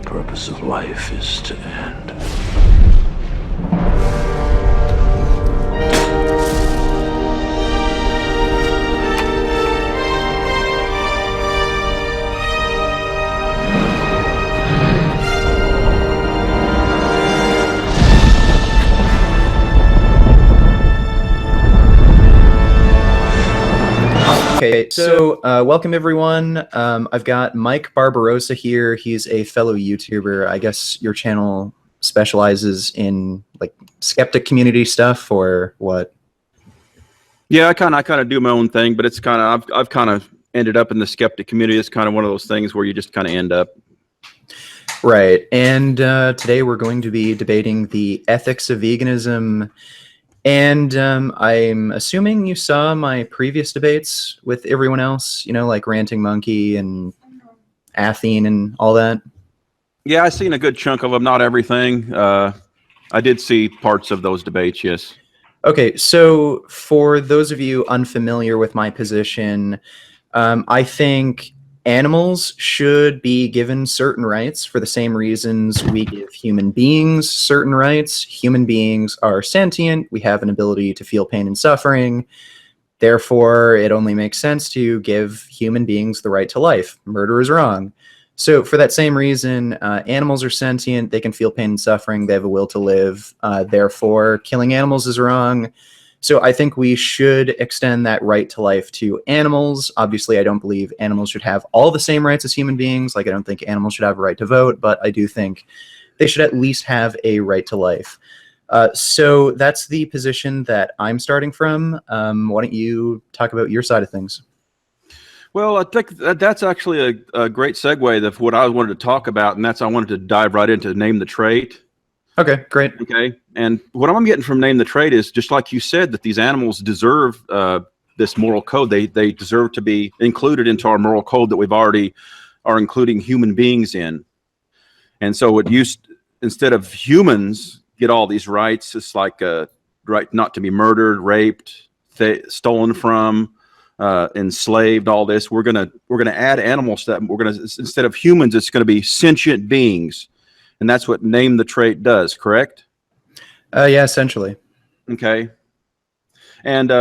purpose of life is to end. Okay, so welcome everyone. I've got Mike Barbarossa here. He's a fellow YouTuber. I guess your channel specializes in like skeptic community stuff, or what? Yeah, I kind of do my own thing, but it's kind of I've kind of ended up in the skeptic community. It's kind of one of those things where you just kind of end up. Right. And today we're going to be debating the ethics of veganism. And I'm assuming you saw my previous debates with everyone else, you know, like Ranting Monkey and Athene and all that. Yeah, I've seen a good chunk of them, not everything. I did see parts of those debates, yes. Okay, so for those of you unfamiliar with my position, I think animals should be given certain rights for the same reasons we give human beings certain rights. Human beings are sentient. We have an ability to feel pain and suffering. Therefore, it only makes sense to give human beings the right to life. Murder is wrong. So for that same reason, animals are sentient. They can feel pain and suffering. They have a will to live. Therefore, killing animals is wrong. So I think we should extend that right to life to animals. Obviously, I don't believe animals should have all the same rights as human beings. Like, I don't think animals should have a right to vote, but I do think they should at least have a right to life. So that's the position that I'm starting from. Why don't you talk about your side of things? Well, I think that's actually a great segue of what I wanted to talk about, and that's I wanted to dive right into Name the Trait. Okay, great. Okay, and what I'm getting from Name the Trait is just like you said, that these animals deserve this moral code. They deserve to be included into our moral code that we've already are including human beings in. And so it used, instead of humans get all these rights, it's like right not to be murdered, raped, stolen from, enslaved. All this we're gonna add animals that we're gonna, instead of humans, it's gonna be sentient beings. And that's what Name the Trait does, correct? Yeah, essentially. Okay. And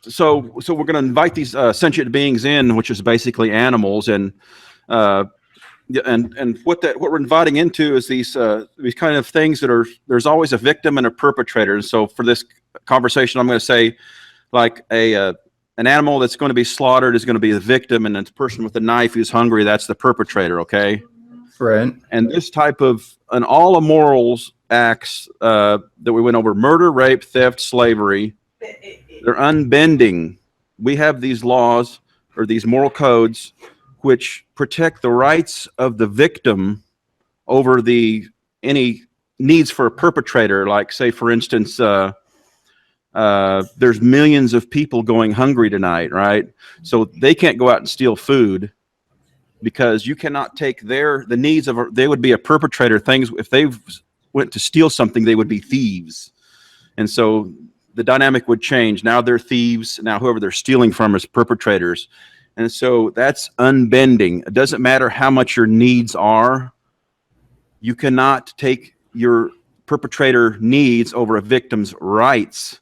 so we're going to invite these sentient beings in, which is basically animals, and what we're inviting into is these kind of things that are, there's always a victim and a perpetrator. And so for this conversation, I'm going to say, like an animal that's going to be slaughtered is going to be the victim, and the person with the knife who's hungry, that's the perpetrator. Okay. Right. And this type of, and all the morals acts that we went over, murder, rape, theft, slavery, they're unbending. We have these laws or these moral codes which protect the rights of the victim over any needs for a perpetrator. Like, say, for instance, there's millions of people going hungry tonight, right? So they can't go out and steal food, because you cannot take the needs of, they would be a perpetrator. Things, if they went to steal something, they would be thieves. And so the dynamic would change. Now they're thieves. Now whoever they're stealing from is perpetrators. And so that's unbending. It doesn't matter how much your needs are. You cannot take your perpetrator needs over a victim's rights.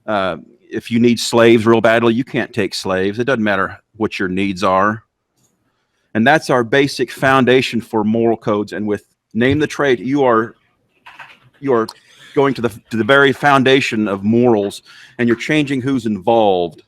If you need slaves real badly, you can't take slaves. It doesn't matter what your needs are. And that's our basic foundation for moral codes. And with Name the Trait, you are going to the very foundation of morals, and you're changing who's involved.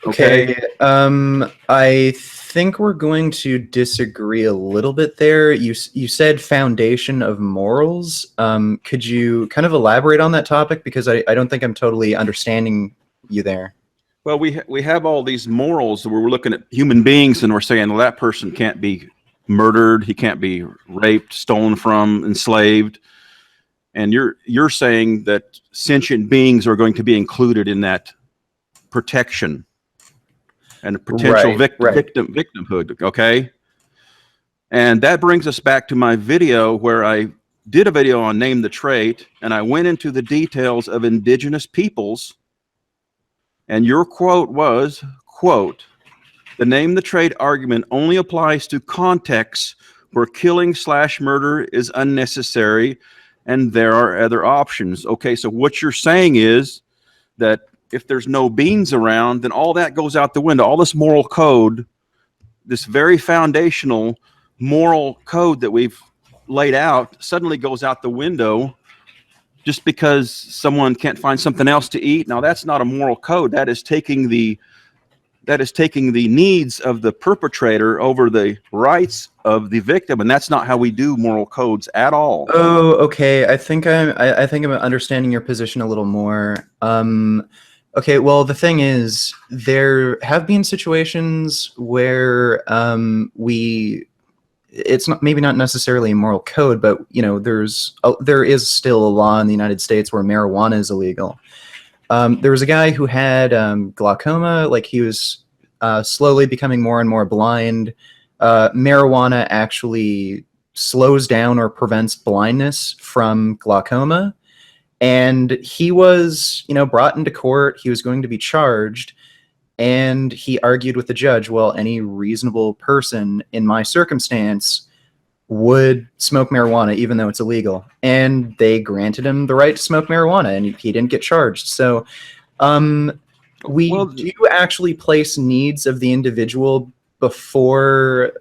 Okay. I think we're going to disagree a little bit there. You said foundation of morals. Could you kind of elaborate on that topic, because I don't think I'm totally understanding you there. Well, we have all these morals where we're looking at human beings and we're saying, well, that person can't be murdered, he can't be raped, stolen from, enslaved. And you're saying that sentient beings are going to be included in that protection and potential victimhood, okay? And that brings us back to my video where I did a video on Name the Trait, and I went into the details of indigenous peoples. And your quote was, quote, "The Name the Trait argument only applies to contexts where killing / murder is unnecessary and there are other options. Okay, so what you're saying is that if there's no beans around, then all that goes out the window. All this moral code, this very foundational moral code that we've laid out, suddenly goes out the window just because someone can't find something else to eat. Now, that's not a moral code. That is taking the needs of the perpetrator over the rights of the victim, and that's not how we do moral codes at all. Oh, okay. I think I'm understanding your position a little more. Okay, well, the thing is, there have been situations where it's not, maybe not necessarily a moral code, but there is still a law in the United States where marijuana is illegal. There was a guy who had glaucoma, like he was slowly becoming more and more blind. Marijuana actually slows down or prevents blindness from glaucoma. And he was, brought into court. He was going to be charged. And he argued with the judge, well, any reasonable person in my circumstance would smoke marijuana, even though it's illegal. And they granted him the right to smoke marijuana, and he didn't get charged. So we do actually place needs of the individual before...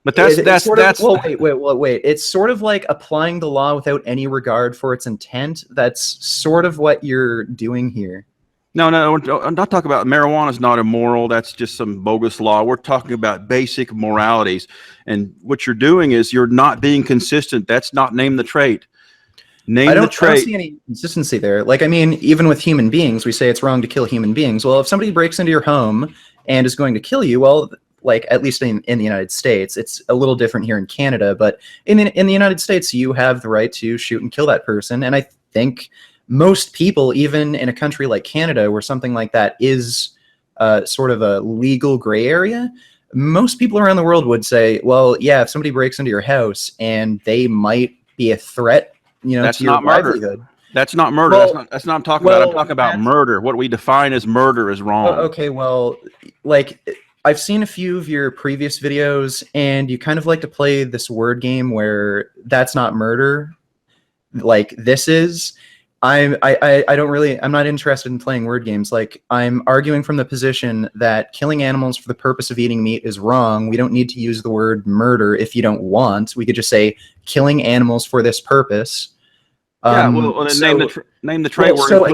But that's wait. It's sort of like applying the law without any regard for its intent. That's sort of what you're doing here. No, I'm not talking about marijuana is not immoral. That's just some bogus law. We're talking about basic moralities. And what you're doing is you're not being consistent. That's not name the trait. I don't see any consistency there. Like, I mean, even with human beings, we say it's wrong to kill human beings. Well, if somebody breaks into your home and is going to kill you, well, like at least in the United States, it's a little different here in Canada, but in the United States, you have the right to shoot and kill that person. And I think most people, even in a country like Canada, where something like that is sort of a legal gray area, most people around the world would say, well, yeah, if somebody breaks into your house and they might be a threat, that's to your not murder. livelihood. That's not murder. Well, that's not I'm talking about. I'm talking about murder. What we define as murder is wrong. Okay, well, like, I've seen a few of your previous videos, and you kind of like to play this word game where that's not murder, like this is. I'm not interested in playing word games. Like, I'm arguing from the position that killing animals for the purpose of eating meat is wrong. We don't need to use the word murder if you don't want. We could just say killing animals for this purpose. Yeah, well, then name the trait. So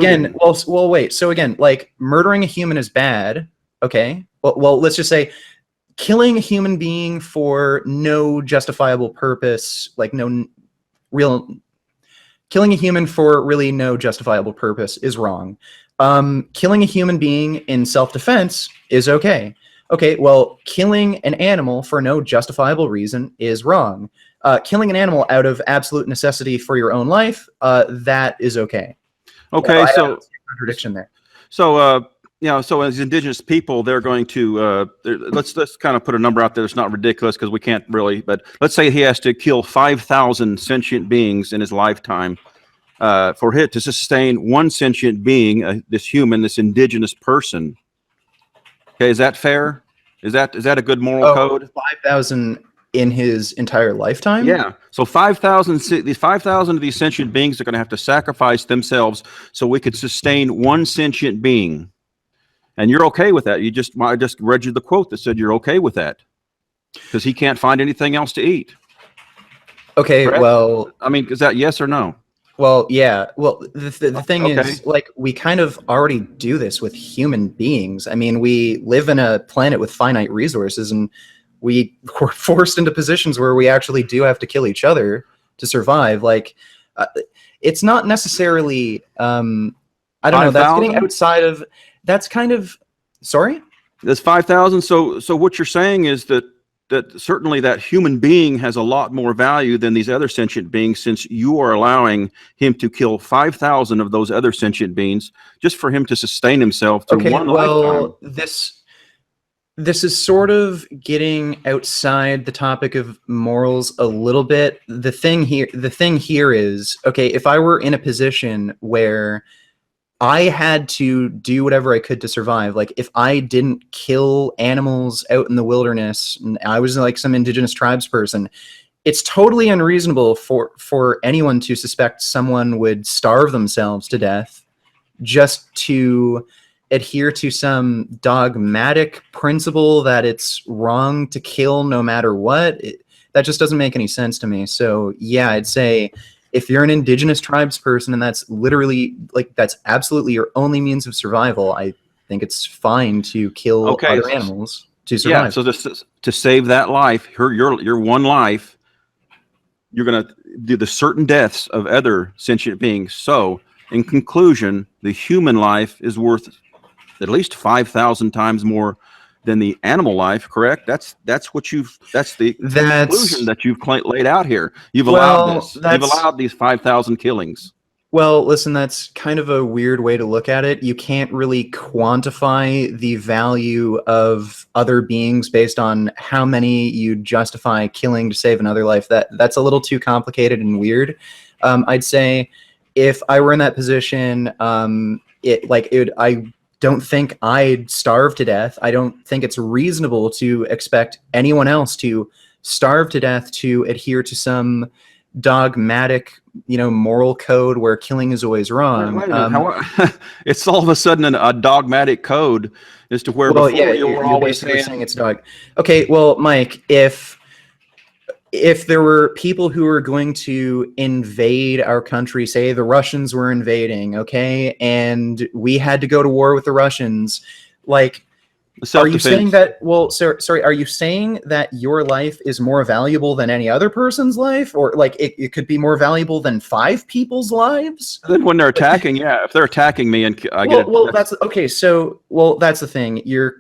again, like, murdering a human is bad. Okay. Well, let's just say killing a human being for no justifiable purpose, like killing a human for really no justifiable purpose is wrong. Killing a human being in self-defense is okay. Okay, well, killing an animal for no justifiable reason is wrong. Killing an animal out of absolute necessity for your own life, that is okay. Okay, so I don't see a contradiction there. So, so as indigenous people, they're going to let's kind of put a number out there that's not ridiculous because we can't really. But let's say he has to kill 5,000 sentient beings in his lifetime for it to sustain one sentient being, this human, this indigenous person. Okay, is that fair? Is that a good moral code? 5,000 in his entire lifetime? Yeah. So 5,000 of these sentient beings are going to have to sacrifice themselves so we could sustain one sentient being. And you're okay with that. I just read you the quote that said you're okay with that because he can't find anything else to eat. Okay, correct? Well, I mean, is that yes or no? Well, yeah. Well, the thing is, like, we kind of already do this with human beings. I mean, we live in a planet with finite resources, and we're forced into positions where we actually do have to kill each other to survive. Like, it's not necessarily, I don't know, that's getting outside of, that's kind of, sorry? That's 5,000. So what you're saying is that certainly that human being has a lot more value than these other sentient beings, since you are allowing him to kill 5,000 of those other sentient beings just for him to sustain himself through one lifetime. This is sort of getting outside the topic of morals a little bit. The thing here is, okay, if I were in a position where I had to do whatever I could to survive. Like if I didn't kill animals out in the wilderness, and I was like some indigenous tribes person, it's totally unreasonable for anyone to suspect someone would starve themselves to death just to adhere to some dogmatic principle that it's wrong to kill no matter what. That just doesn't make any sense to me. So yeah, I'd say if you're an indigenous tribes person and that's literally like that's absolutely your only means of survival, I think it's fine to kill Okay, other animals to yeah. survive. So to save that life, your one life, you're going to do the certain deaths of other sentient beings. So, in conclusion, the human life is worth at least 5,000 times more than the animal life. Correct? That's the conclusion that you've laid out here. You've allowed this. You've allowed these 5,000 killings. Well, listen, that's kind of a weird way to look at it. You can't really quantify the value of other beings based on how many you justify killing to save another life. That's a little too complicated and weird. I'd say if I were in that position, I don't think I'd starve to death. I don't think it's reasonable to expect anyone else to starve to death to adhere to some dogmatic, moral code where killing is always wrong. Wait a minute, it's all of a sudden a dogmatic code as to where well, before yeah, you were always saying it's dog. Okay, well, Mike, if there were people who were going to invade our country, say the Russians were invading, okay, and we had to go to war with the Russians, like, are you saying that, well, sorry, are you saying that your life is more valuable than any other person's life? Or like it could be more valuable than 5 people's lives? Then when they're attacking, yeah, if they're attacking me and that's okay. So, that's the thing. You're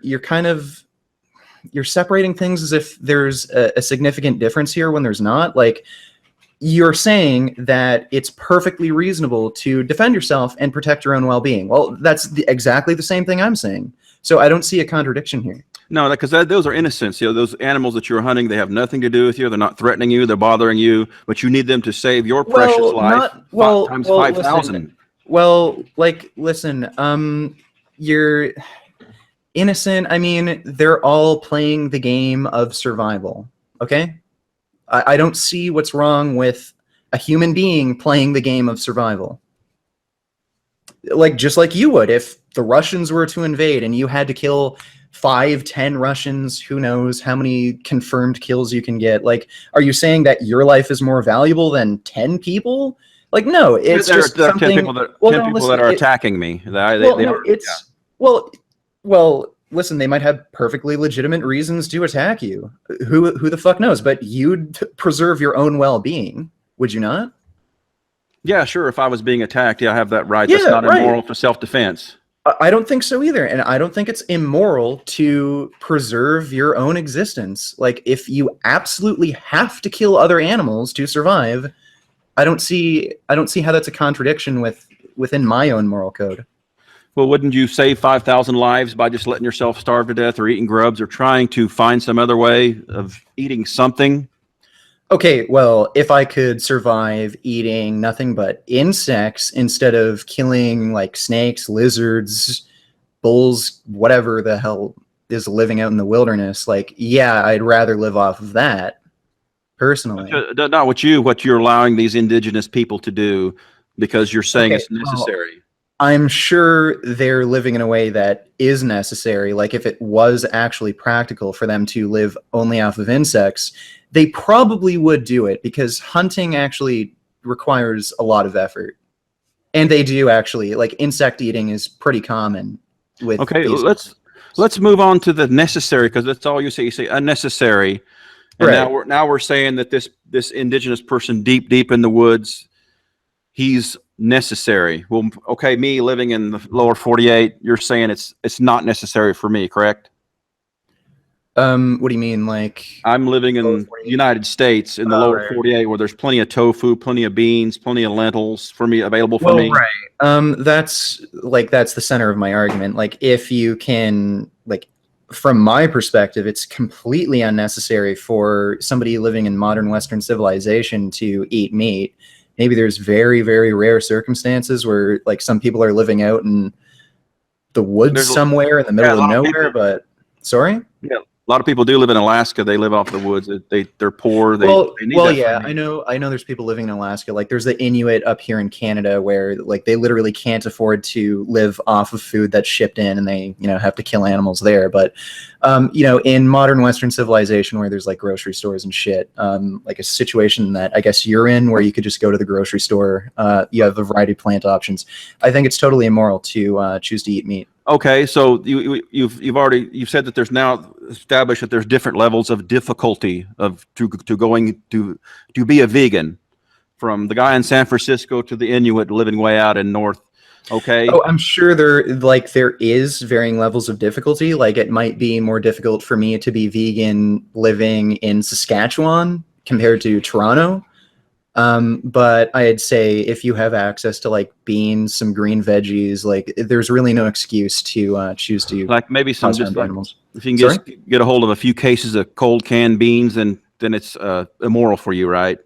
separating things as if there's a significant difference here when there's not. Like, you're saying that it's perfectly reasonable to defend yourself and protect your own well-being. Well, that's exactly the same thing I'm saying. So I don't see a contradiction here. No, because those are innocents. Those animals that you're hunting, they have nothing to do with you. They're not threatening you. They're bothering you, but you need them to save your precious life. Times 5,000. Listen, you're innocent. I mean, they're all playing the game of survival. Okay, I don't see what's wrong with a human being playing the game of survival. Like, just like you would if the Russians were to invade and you had to kill 5, 10 Russians, who knows how many confirmed kills you can get. Like, are you saying that your life is more valuable than 10 people? Like, no, it's just there are something. 10 people that are attacking me. Listen, they might have perfectly legitimate reasons to attack you. Who the fuck knows? But you'd preserve your own well-being, would you not? Yeah, sure. If I was being attacked, I have that right. Yeah, that's not immoral for self-defense. I don't think so either. And I don't think it's immoral to preserve your own existence. Like, if you absolutely have to kill other animals to survive, I don't see how that's a contradiction within my own moral code. Well, wouldn't you save 5,000 lives by just letting yourself starve to death or eating grubs or trying to find some other way of eating something? Okay, well, if I could survive eating nothing but insects instead of killing like snakes, lizards, bulls, whatever the hell is living out in the wilderness, like, yeah, I'd rather live off of that, personally. Not what you're allowing these indigenous people to do because you're saying it's necessary. Well, I'm sure they're living in a way that is necessary. Like, if it was actually practical for them to live only off of insects, they probably would do it, because hunting actually requires a lot of effort. And they do actually, like, insect eating is pretty common with. Okay, let's move on to the necessary, because that's all you say. You say unnecessary. And right. now we're saying that this indigenous person deep in the woods, he's necessary. Well, okay, me living in the lower 48, you're saying it's not necessary for me, correct? What do you mean? Like, I'm living in the United States in the lower 48, where there's plenty of tofu, plenty of beans, plenty of lentils for me available for me. Right. That's the center of my argument. Like, if you can, like, from my perspective, it's completely unnecessary for somebody living in modern Western civilization to eat meat. maybe there's very, very rare circumstances where like some people are living out in the woods There's somewhere in the middle a of lot of nowhere, people. but sorry. Yeah, a lot of people do live in Alaska. They live off the woods. They're poor. They need that Yeah, food. I know there's people living in Alaska. Like there's the Inuit up here in Canada where like they literally can't afford to live off of food that's shipped in and they, have to kill animals there. But in modern Western civilization where there's like grocery stores and shit, like a situation that I guess you're in where you could just go to the grocery store, you have a variety of plant options. I think it's totally immoral to choose to eat meat. Okay, so you've said that there's now established that there's different levels of difficulty to be a vegan, from the guy in San Francisco to the Inuit living way out in north. Okay. Oh, I'm sure there is varying levels of difficulty. Like it might be more difficult for me to be vegan living in Saskatchewan compared to Toronto. But I'd say if you have access to like beans, some green veggies, like there's really no excuse to choose to Like maybe some cause harm just to like animals. if you can Sorry? just get a hold of a few cases of cold canned beans, then it's immoral for you, right?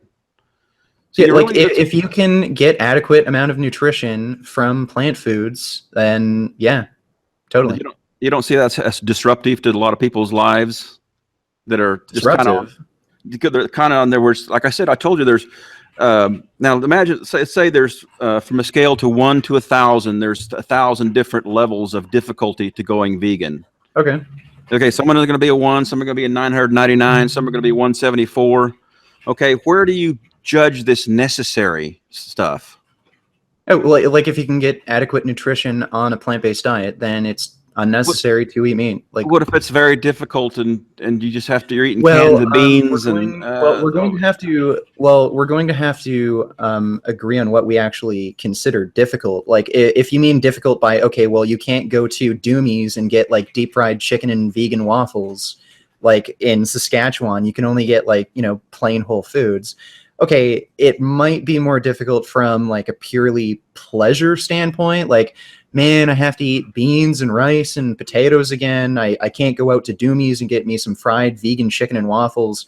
So Yeah, you like really if you can get adequate amount of nutrition from plant foods, then yeah, totally. you don't see that as disruptive to a lot of people's lives that are just kind of Disruptive. they're kind of on there. Where, like I said, I told you there's now imagine say there's from a scale to 1 to 1,000, there's 1,000 different levels of difficulty to going vegan. Okay. Okay, some are going to be a 1, some are going to be a 999, some are going to be 174. Okay, where do you judge this necessary stuff? Oh, like if you can get adequate nutrition on a plant-based diet, then it's unnecessary to eat meat. Like, What if it's very difficult and you just have to, you're eating well, cans of beans and we're going to have to, agree on what we actually consider difficult. Like, if you mean difficult by, okay, well, you can't go to Doomie's and get like deep fried chicken and vegan waffles. Like in Saskatchewan, you can only get like, plain whole foods. Okay, it might be more difficult from like a purely pleasure standpoint. Like, man, I have to eat beans and rice and potatoes again. I can't go out to Doomie's and get me some fried vegan chicken and waffles.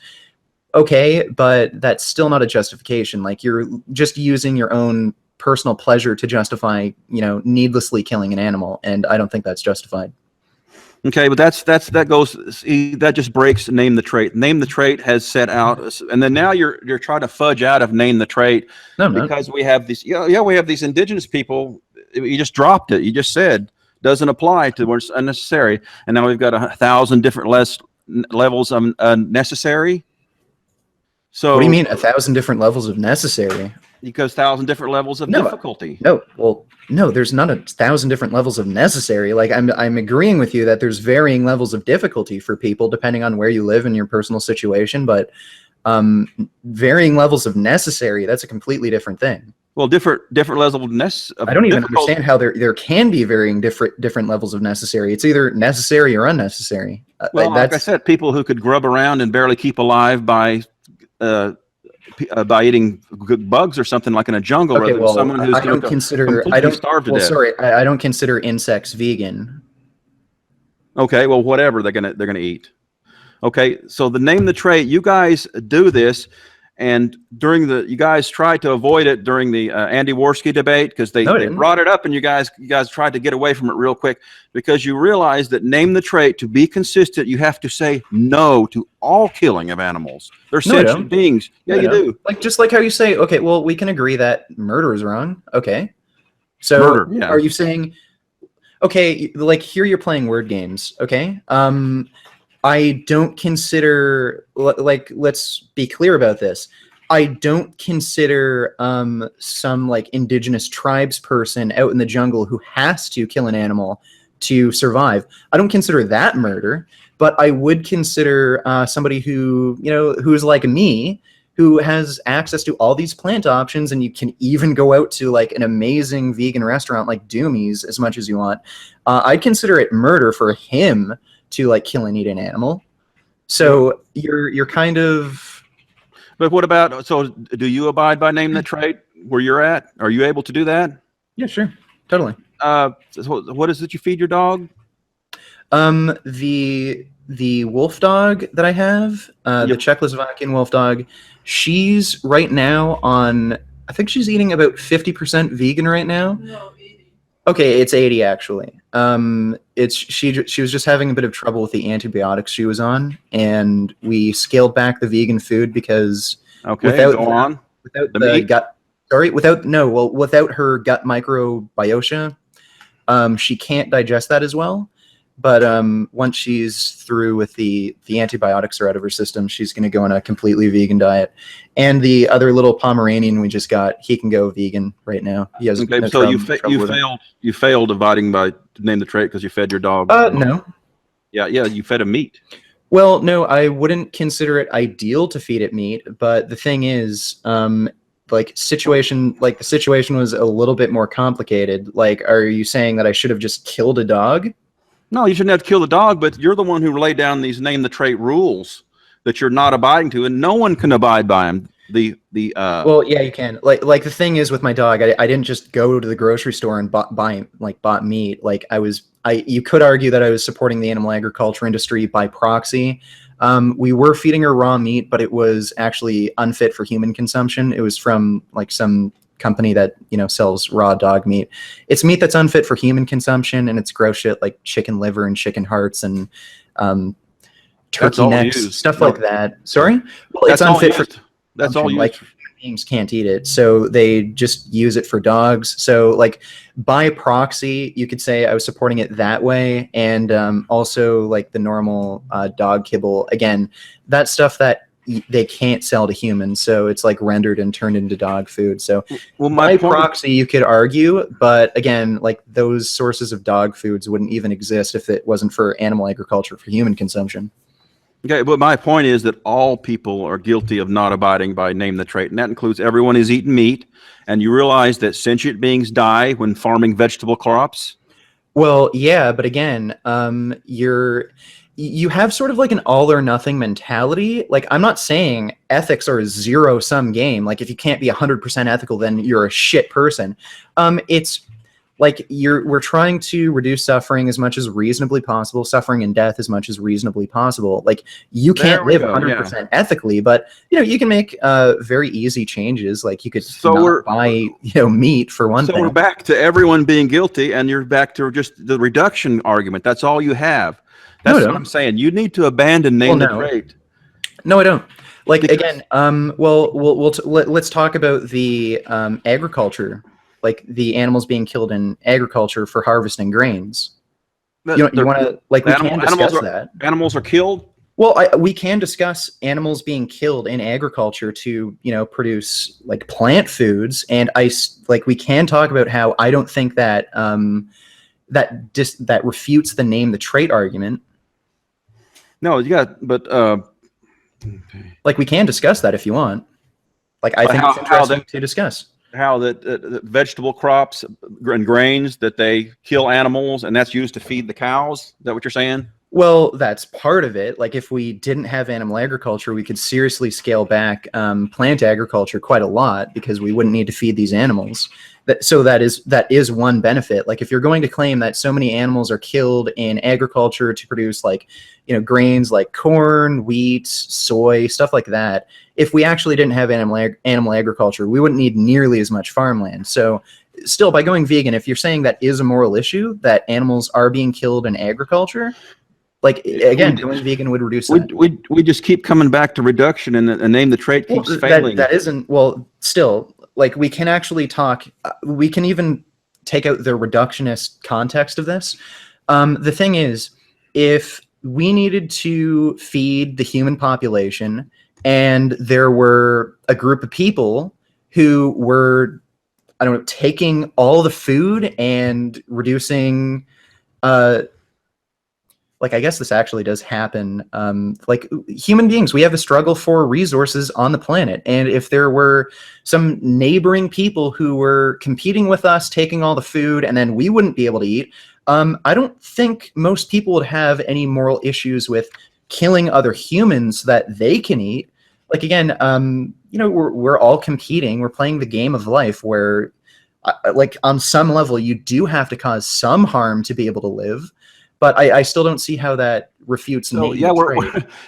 Okay, but that's still not a justification. Like you're just using your own personal pleasure to justify, needlessly killing an animal, and I don't think that's justified. Okay, but that just breaks name the trait. Name the trait has set out, and then now you're trying to fudge out of name the trait No, I'm not. because we have these. We have these indigenous people. You just dropped it. You just said doesn't apply to where it's unnecessary, and now we've got 1,000 different levels of necessary. So What do you mean 1,000 different levels of necessary? Because 1,000 different levels of difficulty. No, there's not 1,000 different levels of necessary. Like I'm agreeing with you that there's varying levels of difficulty for people depending on where you live and your personal situation, but varying levels of necessary, that's a completely different thing. Well, different levels of necessary. I don't even understand how there can be varying different levels of necessary. It's either necessary or unnecessary. Well, like I said, people who could grub around and barely keep alive by eating bugs or something like in a jungle, okay, rather than someone who's going to starve to death. Sorry, I don't consider insects vegan. Okay, well, whatever they're gonna eat. Okay, so the name the trait, you guys do this, and you guys tried to avoid it during the Andy Worski debate because they brought it up, and you guys tried to get away from it real quick because you realized that name the trait, to be consistent, you have to say no to all killing of animals. They're sentient beings. Yeah, you do. Like just like how you say, okay, well, we can agree that murder is wrong. Okay, so murder, yeah. Are you saying, okay, like here you're playing word games, okay? I don't consider, like, let's be clear about this. I don't consider some like indigenous tribes person out in the jungle who has to kill an animal to survive. I don't consider that murder, but I would consider somebody who, who's like me, who has access to all these plant options, and you can even go out to like an amazing vegan restaurant like Doomie's as much as you want. I'd consider it murder for him to like kill and eat an animal. So you're kind of. But what about, so do you abide by name the trait where you're at? Are you able to do that? Yeah, sure. Totally. What is it you feed your dog? The wolf dog that I have, the Czechoslovakian wolf dog, she's right now on I think she's eating about 50% vegan right now. No, 80. Okay, it's 80 actually. It's she was just having a bit of trouble with the antibiotics she was on, and we scaled back the vegan food because without The the meat? gut, sorry, without her gut microbiota, she can't digest that as well. But once she's through with the antibiotics are out of her system, she's going to go on a completely vegan diet. And the other little Pomeranian we just got, he can go vegan right now. He has Okay, no so trouble with it. you failed dividing by name the trait because you fed your dog. No. Yeah, you fed him meat. Well, no, I wouldn't consider it ideal to feed it meat. But the thing is, the situation was a little bit more complicated. Like, are you saying that I should have just killed a dog? No, you shouldn't have to kill the dog, but you're the one who laid down these name the trait rules that you're not abiding to, and no one can abide by them. Well, yeah, you can. Like the thing is with my dog, I didn't just go to the grocery store and bought meat. Like you could argue that I was supporting the animal agriculture industry by proxy. We were feeding her raw meat, but it was actually unfit for human consumption. It was from like some company that sells raw dog meat. It's meat that's unfit for human consumption, and it's gross shit like chicken liver and chicken hearts and turkey necks, stuff like that. Sorry, well, it's unfit for. That's all used. Like beings can't eat it, so they just use it for dogs. So like by proxy, you could say I was supporting it that way, and also like the normal dog kibble. Again, that stuff that they can't sell to humans, so it's like rendered and turned into dog food. So by proxy, you could argue, but again, like those sources of dog foods wouldn't even exist if it wasn't for animal agriculture for human consumption. Okay, but my point is that all people are guilty of not abiding by name the trait, and that includes everyone who's eaten meat. And you realize that sentient beings die when farming vegetable crops? Well, yeah, but again, you have sort of like an all or nothing mentality. Like, I'm not saying ethics are a zero-sum game. Like, if you can't be 100% ethical, then you're a shit person. It's like we're trying to reduce suffering as much as reasonably possible, suffering and death as much as reasonably possible. Like, you can't live 100% ethically, but you can make very easy changes. Like, you could not buy meat for one thing. So we're back to everyone being guilty, and you're back to just the reduction argument. That's all you have. That's what I'm saying. You need to abandon name the trait. No, I don't. Like, again, let's talk about the agriculture. Like the animals being killed in agriculture for harvesting grains. You want to like we can discuss that. Animals are killed. Well, we can discuss animals being killed in agriculture to produce like plant foods, and we can talk about how I don't think that that refutes the name the trait argument. No, like we can discuss that if you want. Like I think it's interesting to discuss. How that vegetable crops and grains that they kill animals and that's used to feed the cows. Is that what you're saying? Well, that's part of it. Like if we didn't have animal agriculture, we could seriously scale back plant agriculture quite a lot because we wouldn't need to feed these animals. That is one benefit. Like if you're going to claim that so many animals are killed in agriculture to produce like grains like corn, wheat, soy, stuff like that. If we actually didn't have animal agriculture, we wouldn't need nearly as much farmland. So still, by going vegan, if you're saying that is a moral issue, that animals are being killed in agriculture, like again, going vegan would reduce that. We just keep coming back to reduction, and the name the trait keeps failing. That isn't, well, still, like we can actually talk, we can even take out the reductionist context of this. The thing is, if we needed to feed the human population, and there were a group of people who were, I don't know, taking all the food and reducing, like I guess this actually does happen. Like human beings, we have a struggle for resources on the planet. And if there were some neighboring people who were competing with us, taking all the food, and then we wouldn't be able to eat, I don't think most people would have any moral issues with killing other humans that they can eat. Like again, we're all competing. We're playing the game of life where, like on some level, you do have to cause some harm to be able to live. But I still don't see how that refutes. So yeah,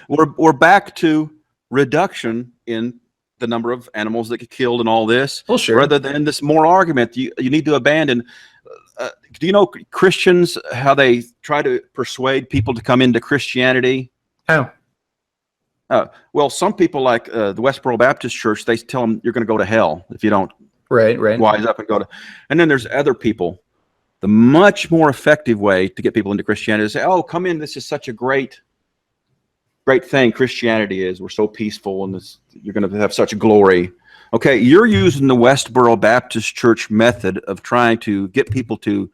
we're back to reduction in the number of animals that get killed and all this, Well, sure. rather than this moral argument you need to abandon. Do you know Christians, how they try to persuade people to come into Christianity? How? Well, some people like the Westboro Baptist Church, they tell them you're going to go to hell if you don't Right. wise up and go to. And then there's other people. The much more effective way to get people into Christianity is say, "Oh, come in. This is such a great thing. Christianity is. We're so peaceful, and you're going to have such glory." Okay, you're using the Westboro Baptist Church method of trying to get people to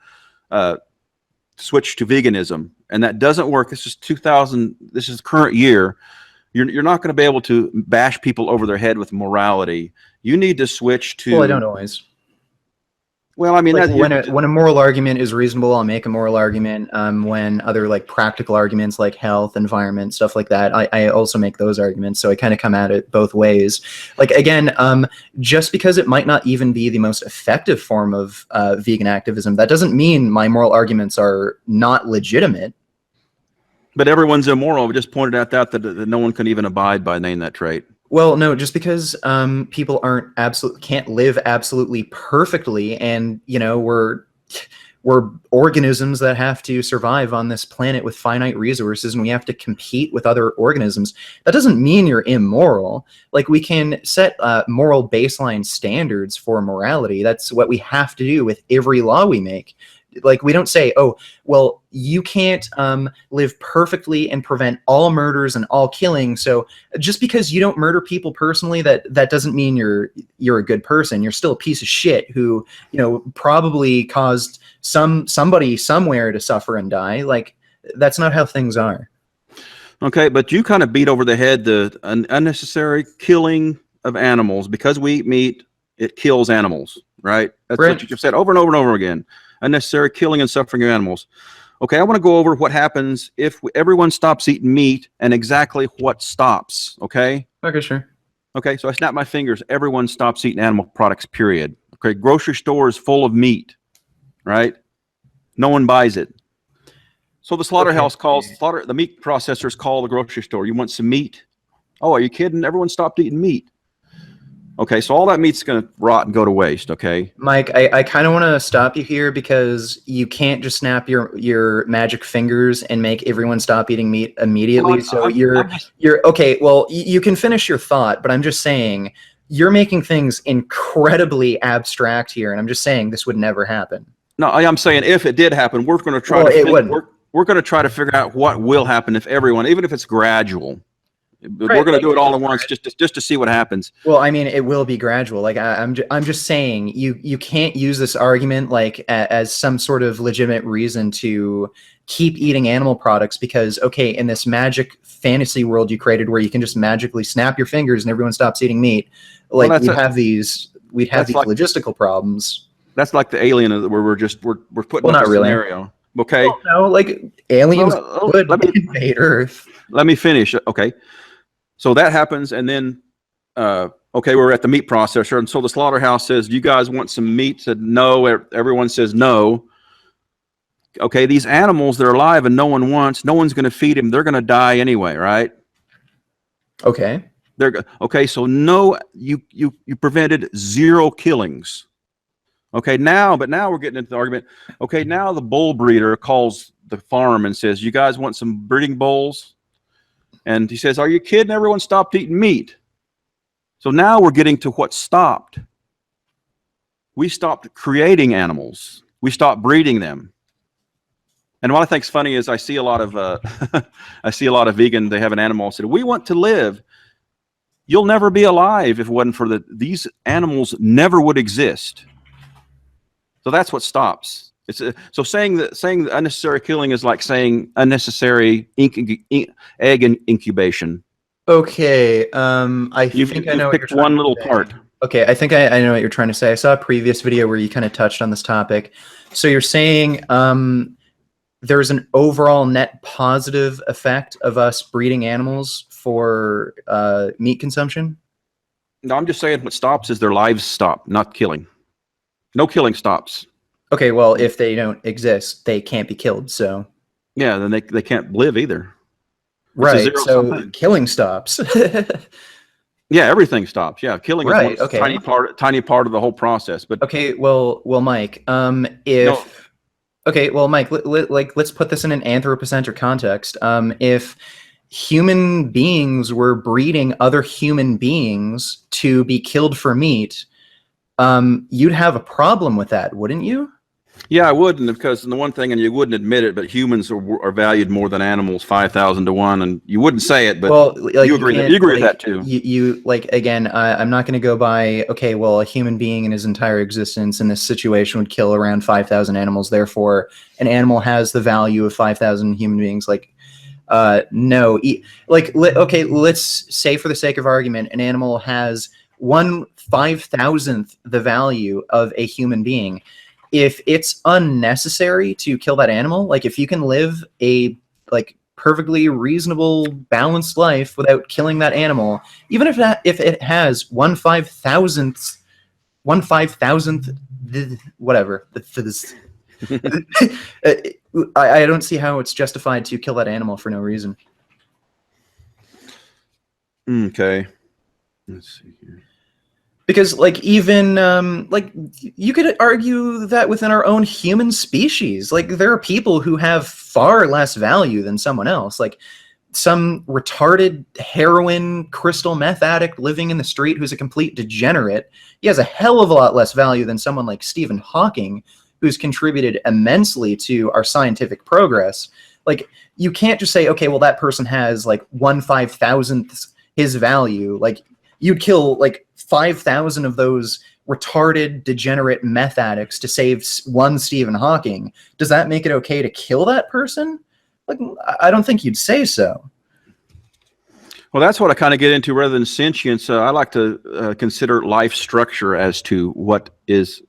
switch to veganism, and that doesn't work. This is 2000. This is the current year. You're not going to be able to bash people over their head with morality. You need to switch to. Well, I don't always. Well, I mean, Like when a moral argument is reasonable, I'll make a moral argument. When other like practical arguments like health, environment, stuff like that, I also make those arguments. So I kind of come at it both ways. Like again, just because it might not even be the most effective form of vegan activism, that doesn't mean my moral arguments are not legitimate. But everyone's immoral. We just pointed out that no one can even abide by name that trait. Well, no, just because people can't live absolutely perfectly, and we're organisms that have to survive on this planet with finite resources, and we have to compete with other organisms. That doesn't mean you're immoral. Like, we can set moral baseline standards for morality. That's what we have to do with every law we make. Like, we don't say, oh, well, you can't live perfectly and prevent all murders and all killing. So just because you don't murder people personally, that doesn't mean you're a good person. You're still a piece of shit who, probably caused somebody somewhere to suffer and die. Like, that's not how things are. Okay, but you kind of beat over the head the unnecessary killing of animals. Because we eat meat, it kills animals, right? That's Right. what you've said over and over and over again. Unnecessary killing and suffering of animals. Okay, I want to go over what happens if everyone stops eating meat and exactly what stops, okay? Okay, sure. Okay, so I snap my fingers. Everyone stops eating animal products, period. Okay, grocery store is full of meat, right? No one buys it. So the slaughterhouse the meat processors call the grocery store. You want some meat? Oh, are you kidding? Everyone stopped eating meat. Okay, so all that meat's going to rot and go to waste, okay? Mike, I kind of want to stop you here because you can't just snap your magic fingers and make everyone stop eating meat immediately. Well, you're okay. Well, you can finish your thought, but I'm just saying you're making things incredibly abstract here, and I'm just saying this would never happen. No, I'm saying if it did happen, we're going to try we're going to try to figure out what will happen if everyone, even if it's gradual. Right, we're going to do it all at once just to see what happens. Well, I mean, it will be gradual. Like I'm just saying, you can't use this argument like as some sort of legitimate reason to keep eating animal products because, okay, in this magic fantasy world you created where you can just magically snap your fingers and everyone stops eating meat, like we'd have these logistical problems. That's like the Alien where we're putting up not a really. Scenario. Okay. Well, no, like aliens would invade Earth. Let me finish. Okay. So that happens, and then, okay, we're at the meat processor, and so the slaughterhouse says, "You guys want some meat?" Said no. Everyone says no. Okay, these animals, they're alive, and no one wants. No one's going to feed them. They're going to die anyway, right? Okay. Okay. So no, you prevented 0 killings. Okay, now we're getting into the argument. Okay, now the bull breeder calls the farm and says, "You guys want some breeding bulls?" And he says, "Are you kidding? Everyone stopped eating meat." So now we're getting to what stopped. We stopped creating animals. We stopped breeding them. And what I think is funny is I see a lot of vegan. They have an animal said, "We want to live." You'll never be alive if it wasn't for these animals never would exist. So that's what stops. So saying that unnecessary killing is like saying unnecessary egg incubation. Okay. I think I know what you're trying one to little say. part. Okay, I think I know what you're trying to say. I saw a previous video where you kind of touched on this topic. So you're saying there's an overall net positive effect of us breeding animals for meat consumption? No, I'm just saying what stops is their lives stop, not killing. No killing stops. Okay, well, if they don't exist, they can't be killed, so... Yeah, then they can't live either. Right, so killing stops. Yeah, everything stops. Yeah, killing is Right, one okay. tiny part of the whole process. But Okay, well, Mike, no, okay, well, Mike, like let's put this in an anthropocentric context. If human beings were breeding other human beings to be killed for meat, you'd have a problem with that, wouldn't you? yeah, I wouldn't, because the one thing, and you wouldn't admit it, but humans are valued more than animals, 5,000 to 1, and you wouldn't say it, but Well, like you you agree that can't, you agree with like that too. you like again. I'm not going to go by. Okay, well, a human being in his entire existence in this situation would kill around 5,000 animals. Therefore, an animal has the value of 5,000 human beings. Like, no, okay, let's say for the sake of argument, an animal has 1/5,000th the value of a human being. If it's unnecessary to kill that animal, like if you can live a like perfectly reasonable, balanced life without killing that animal, even if it has 1/5,000th, whatever. I don't see how it's justified to kill that animal for no reason. Okay, let's see here. Because like even like you could argue that within our own human species, like there are people who have far less value than someone else. Like some retarded heroin crystal meth addict living in the street who's a complete degenerate, he has a hell of a lot less value than someone like Stephen Hawking, who's contributed immensely to our scientific progress. Like you can't just say, okay, well that person has like 1/5,000th his value. Like you'd kill like 5,000 of those retarded degenerate meth addicts to save one Stephen Hawking. Does that make it okay to kill that person? Like, I don't think you'd say so. Well, that's what I kind of get into rather than sentience. I like to consider life structure as to what makes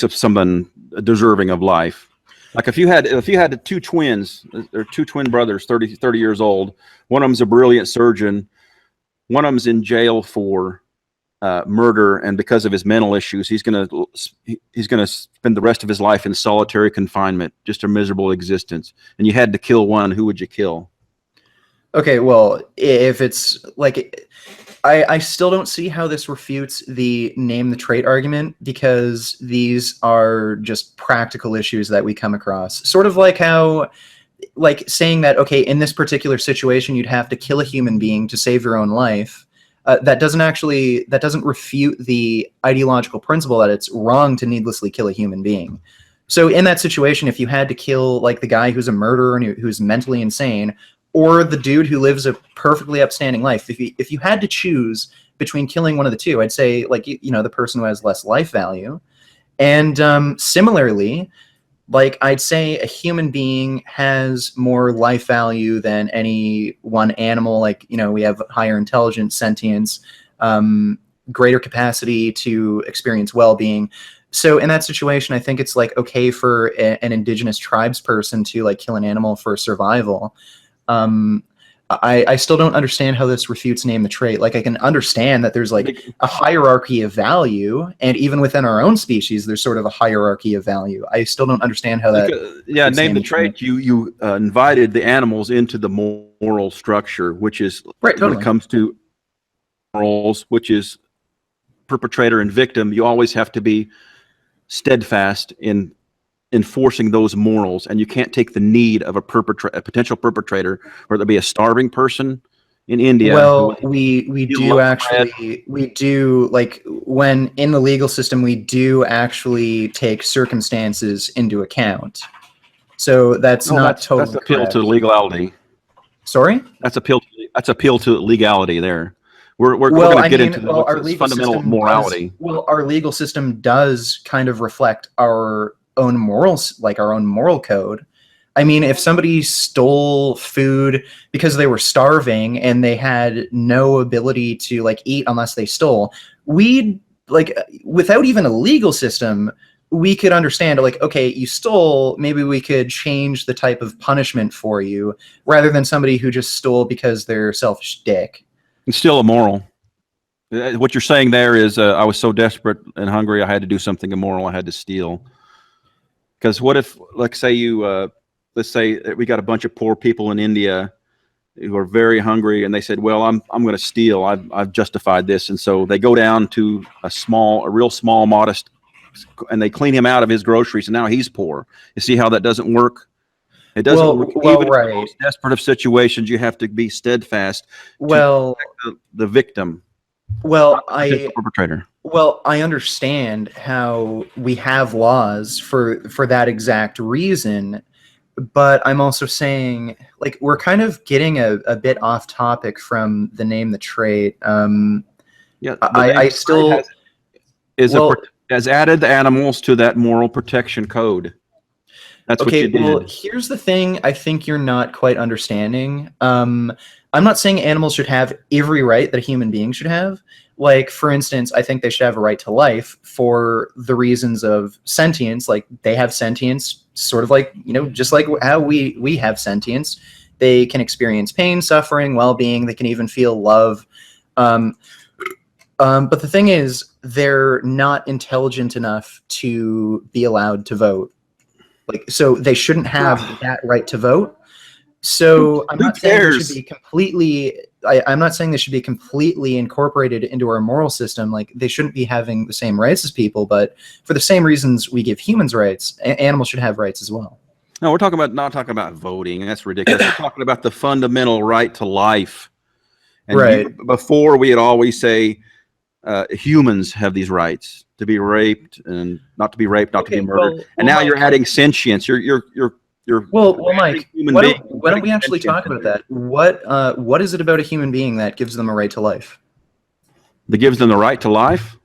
up someone deserving of life. Like if you had two twins, or two twin brothers, 30 years old, one of them's a brilliant surgeon, one of them's in jail for murder, and because of his mental issues, he's gonna spend the rest of his life in solitary confinement, just a miserable existence. And you had to kill one, who would you kill? Okay, well, if it's like, I still don't see how this refutes the name the trait argument, because these are just practical issues that we come across. Sort of like how, like saying that, okay, in this particular situation, you'd have to kill a human being to save your own life. That doesn't refute the ideological principle that it's wrong to needlessly kill a human being. So in that situation, if you had to kill like the guy who's a murderer and who's mentally insane, or the dude who lives a perfectly upstanding life, if you had to choose between killing one of the two, I'd say like the person who has less life value. And similarly, like I'd say a human being has more life value than any one animal. Like we have higher intelligence, sentience, greater capacity to experience well-being. So in that situation, I think it's like okay for an indigenous tribes person to like kill an animal for survival. I still don't understand how this refutes name the trait. Like I can understand that there's like a hierarchy of value, and even within our own species, there's sort of a hierarchy of value. I still don't understand how that. Name the trait. You invited the animals into the moral structure, which is right. Totally. When it comes to morals, which is perpetrator and victim. You always have to be steadfast in enforcing those morals, and you can't take the need of a potential perpetrator, whether it be a starving person in India. Well, we do like when in the legal system we do actually take circumstances into account. So that's not totally that's appeal correct. to legality. Sorry? That's appeal to legality there. We're going to get into our fundamental morality. Our legal system does kind of reflect our own morals, like our own moral code. I mean, if somebody stole food because they were starving and they had no ability to like eat unless they stole, we'd like without even a legal system, we could understand like, okay, you stole, maybe we could change the type of punishment for you rather than somebody who just stole because they're a selfish dick. It's still immoral. What you're saying there is I was so desperate and hungry I had to do something immoral. I had to steal. Because what if, like, let's say we got a bunch of poor people in India, who are very hungry, and they said, "Well, I'm going to steal. I've justified this," and so they go down to a real small, modest, and they clean him out of his groceries, and now he's poor. You see how that doesn't work? It doesn't work. Even in the most desperate of situations, you have to be steadfast to protect the victim. Well, the perpetrator. Well, I understand how we have laws for that exact reason, but I'm also saying, like, we're kind of getting a bit off topic from the name the trait. Yeah, I still has added the animals to that moral protection code. That's what you did. Well, here's the thing I think you're not quite understanding. I'm not saying animals should have every right that a human being should have. Like, for instance, I think they should have a right to life for the reasons of sentience. Like, they have sentience, sort of like, just like how we have sentience. They can experience pain, suffering, well-being. They can even feel love. But the thing is, they're not intelligent enough to be allowed to vote. Like, so they shouldn't have that right to vote. So I'm not saying they should be completely. I'm not saying they should be completely incorporated into our moral system. Like, they shouldn't be having the same rights as people, but for the same reasons we give humans rights, animals should have rights as well. No, we're not talking about voting. That's ridiculous. We're talking about the fundamental right to life. And before, we had always say humans have these rights to be raped and not to be raped, not to be murdered. And now you're adding sentience. You're well, Mike, why don't we actually talk about that? What is it about a human being that gives them a right to life? That gives them the right to life?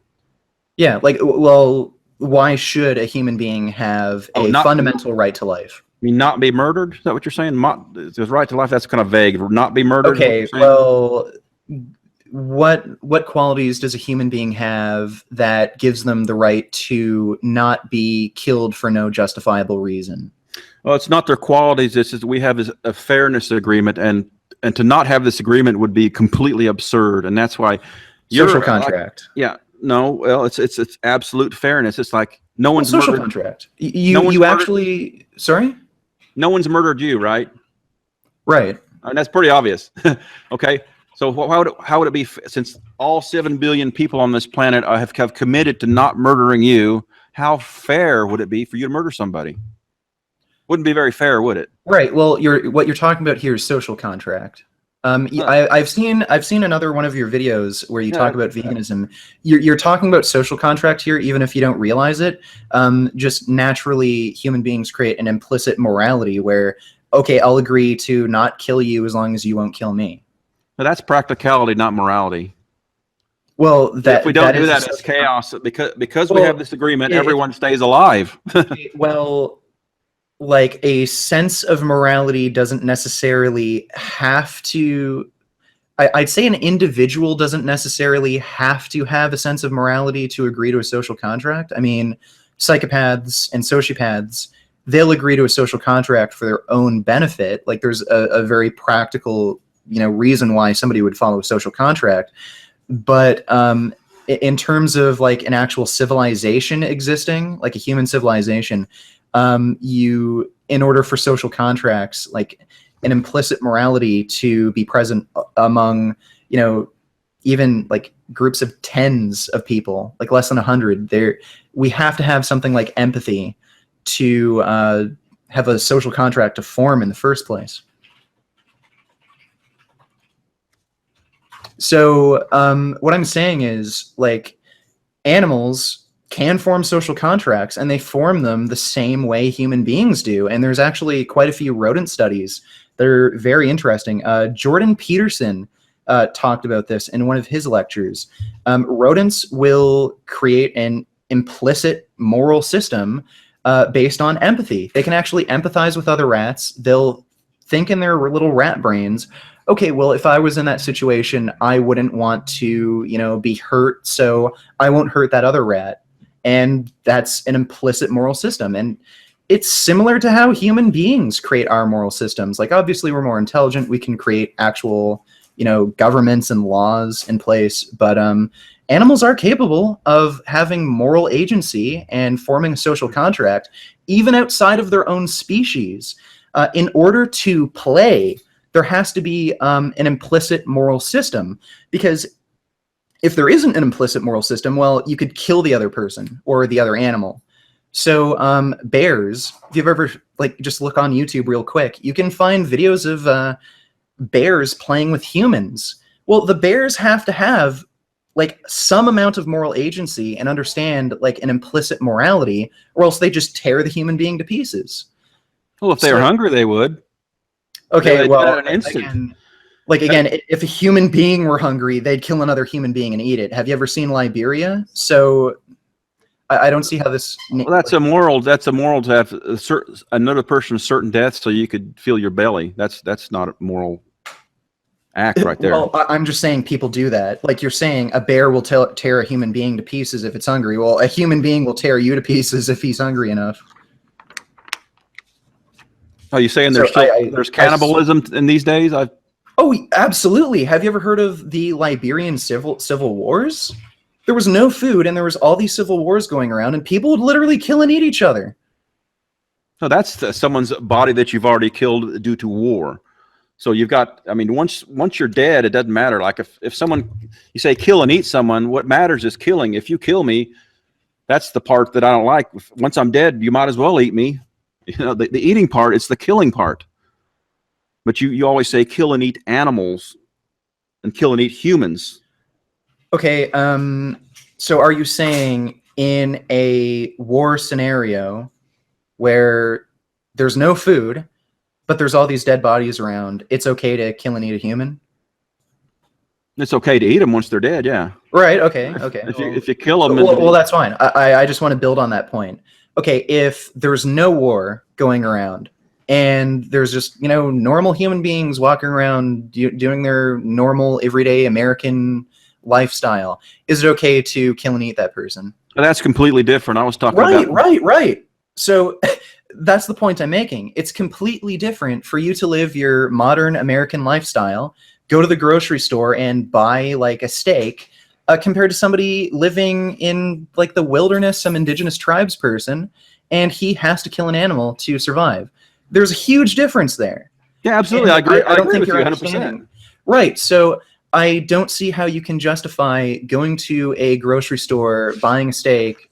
Yeah, like, well, why should a human being have a fundamental right to life? I mean, not be murdered? Is that what you're saying? There's right to life, that's kind of vague. Not be murdered? Okay, well, what qualities does a human being have that gives them the right to not be killed for no justifiable reason? Well, it's not their qualities. It's just we have a fairness agreement, and to not have this agreement would be completely absurd, and that's why social contract. No, well, it's absolute fairness. It's like no one's social murdered. Contract. You actually sorry? No one's murdered you, right? Right. And that's pretty obvious. Okay, so how would it be since all 7 billion people on this planet have committed to not murdering you? How fair would it be for you to murder somebody? Wouldn't be very fair, would it? Right. Well, what you're talking about here is social contract. I've seen another one of your videos where you talk about veganism. You're talking about social contract here, even if you don't realize it. Just naturally, human beings create an implicit morality where, okay, I'll agree to not kill you as long as you won't kill me. But that's practicality, not morality. Well, if we don't do that, it's chaos. Because we have this agreement, everyone stays alive. Well, like, a sense of morality doesn't necessarily have to. I'd say an individual doesn't necessarily have to have a sense of morality to agree to a social contract. I mean, psychopaths and sociopaths, they'll agree to a social contract for their own benefit. Like, there's a very practical, reason why somebody would follow a social contract. But in terms of, like, an actual civilization existing, like a human civilization, in order for social contracts, like an implicit morality to be present among, even like groups of tens of people, like less than 100, we have to have something like empathy to have a social contract to form in the first place. So what I'm saying is, like, animals can form social contracts, and they form them the same way human beings do. And there's actually quite a few rodent studies that are very interesting. Jordan Peterson talked about this in one of his lectures. Rodents will create an implicit moral system based on empathy. They can actually empathize with other rats. They'll think in their little rat brains, okay, well, if I was in that situation, I wouldn't want to, be hurt, so I won't hurt that other rat. And that's an implicit moral system. And it's similar to how human beings create our moral systems. Like, obviously, we're more intelligent. We can create actual, governments and laws in place. But animals are capable of having moral agency and forming a social contract, even outside of their own species. In order to play, there has to be an implicit moral system, because if there isn't an implicit moral system, well, you could kill the other person or the other animal. So bears, if you've ever, like, just look on YouTube real quick, you can find videos of bears playing with humans. Well, the bears have to have like some amount of moral agency and understand like an implicit morality, or else they just tear the human being to pieces. Well, if they were hungry, they would. Okay, They'd well, do it in an instant. again, if a human being were hungry, they'd kill another human being and eat it. Have you ever seen Liberia? So I don't see how this. Well, that's immoral. That's immoral to have another person a certain death so you could feel your belly. That's not a moral act right there. Well, I'm just saying people do that. Like you're saying, a bear will tear a human being to pieces if it's hungry. Well, a human being will tear you to pieces if he's hungry enough. Are you saying there's there's cannibalism in these days? Oh, absolutely. Have you ever heard of the Liberian civil wars? There was no food, and there was all these civil wars going around, and people would literally kill and eat each other. So that's someone's body that you've already killed due to war. So you've got, I mean, once you're dead, it doesn't matter. Like if someone, you say kill and eat someone, what matters is killing. If you kill me, that's the part that I don't like. Once I'm dead, you might as well eat me. You know, the eating part, it's the killing part. But you always say kill and eat animals and kill and eat humans. Okay, so are you saying in a war scenario where there's no food, but there's all these dead bodies around, it's okay to kill and eat a human? It's okay to eat them once they're dead, yeah. Right, okay. If you kill them... Well, that's fine. I just want to build on that point. Okay, if there's no war going around, and there's just, you know, normal human beings walking around doing their normal, everyday American lifestyle, is it okay to kill and eat that person? That's completely different. I was talking about... Right. So that's the point I'm making. It's completely different for you to live your modern American lifestyle, go to the grocery store and buy like a steak, compared to somebody living in like the wilderness, some indigenous tribes person, and he has to kill an animal to survive. There's a huge difference there. Yeah, absolutely. And I agree. I don't think with you you're 100%. Right. So I don't see how you can justify going to a grocery store, buying a steak,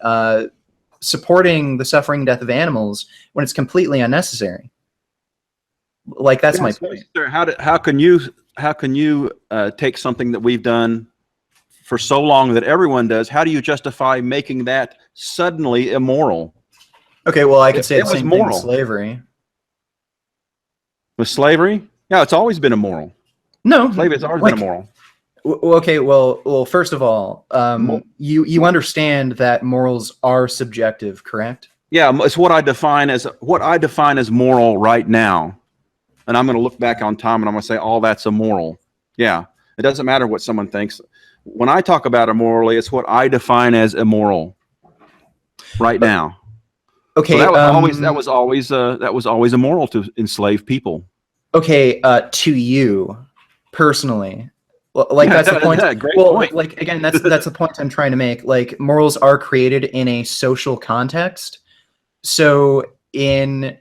supporting the suffering and death of animals when it's completely unnecessary. Like, that's my point. How can you take something that we've done for so long that everyone does? How do you justify making that suddenly immoral? Okay, well, I could say the same thing with slavery. With slavery? Yeah, it's always been immoral. No, slavery has always been immoral. Okay, well, first of all, you understand that morals are subjective, correct? Yeah, it's what I define as moral right now. And I'm going to look back on time and I'm going to say, oh, that's immoral. Yeah, it doesn't matter what someone thinks. When I talk about immorally, it's what I define as immoral right now. Okay, so that was always immoral to enslave people. Okay, to you personally, like, that's the point. Great point. Like, again, that's the point I'm trying to make. Like, morals are created in a social context. So in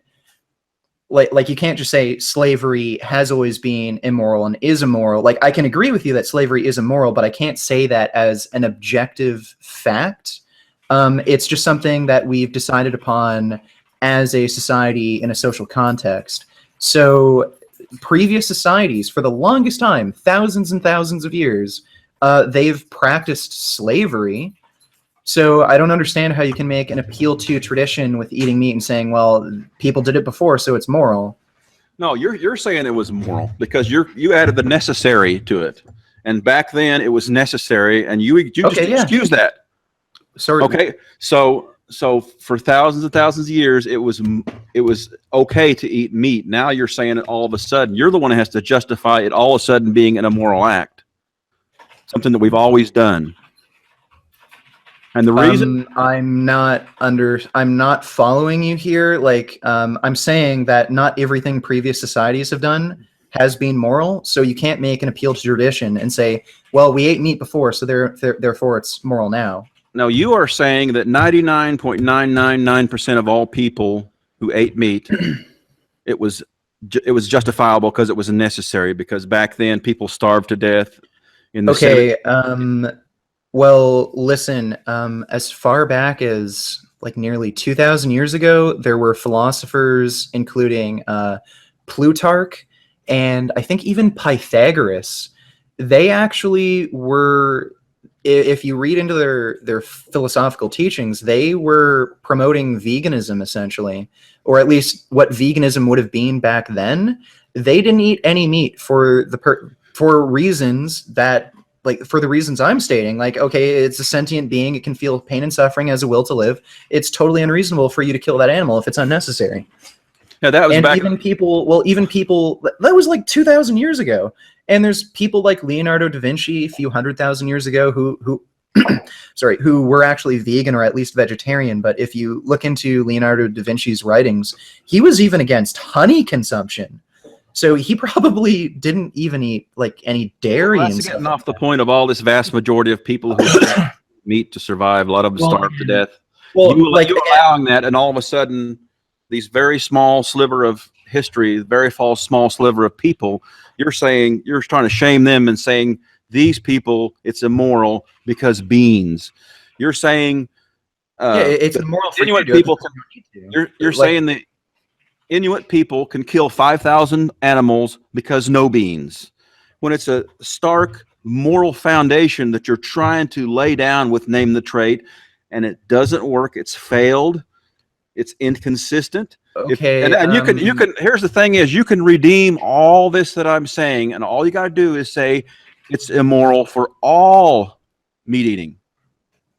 like you can't just say slavery has always been immoral and is immoral. Like, I can agree with you that slavery is immoral, but I can't say that as an objective fact. It's just something that we've decided upon as a society in a social context. So previous societies, for the longest time, thousands and thousands of years, they've practiced slavery. So I don't understand how you can make an appeal to tradition with eating meat and saying, well, people did it before, so it's moral. No, you're saying it was moral because you added the necessary to it, and back then it was necessary, and you just excuse that. Sorry. Okay, so for thousands and thousands of years, it was okay to eat meat. Now you're saying it all of a sudden. You're the one who has to justify it all of a sudden being an immoral act, something that we've always done. And the reason I'm not following you here. Like, I'm saying that not everything previous societies have done has been moral. So you can't make an appeal to tradition and say, well, we ate meat before, so therefore it's moral now. No, you are saying that 99.999% of all people who ate meat, it was it was justifiable because it was necessary, because back then people starved to death in the Okay. Well, listen. As far back as like nearly 2,000 years ago, there were philosophers, including Plutarch and I think even Pythagoras. They actually were, if you read into their philosophical teachings, they were promoting veganism essentially, or at least what veganism would have been back then. They didn't eat any meat for for reasons that, like, for the reasons I'm stating. Like, okay, it's a sentient being, it can feel pain and suffering, has a will to live. It's totally unreasonable for you to kill that animal if it's unnecessary. Yeah, that was And back. even people, that was like 2,000 years ago. And there's people like Leonardo da Vinci a few 100,000 years ago who sorry, who were actually vegan or at least vegetarian. But if you look into Leonardo da Vinci's writings, he was even against honey consumption. So he probably didn't even eat like any dairy. Well, and that's stuff getting like off the that. point of all this vast majority of people who eat meat to survive. A lot of them Well, starve to death. Well, like You allowing that, and all of a sudden, these very small sliver of history, very small sliver of people, you're saying, you're trying to shame them and saying these people, it's immoral because beans. You're saying yeah, it's immoral for you Inuit to. people you're Like, saying that Inuit people can kill 5,000 animals because no beans, when it's a stark moral foundation that you're trying to lay down with name the trait, and it doesn't work. It's failed. It's inconsistent. okay, And you can, here's the thing is, you can redeem all this that I'm saying, and all you got to do is say it's immoral for all meat eating.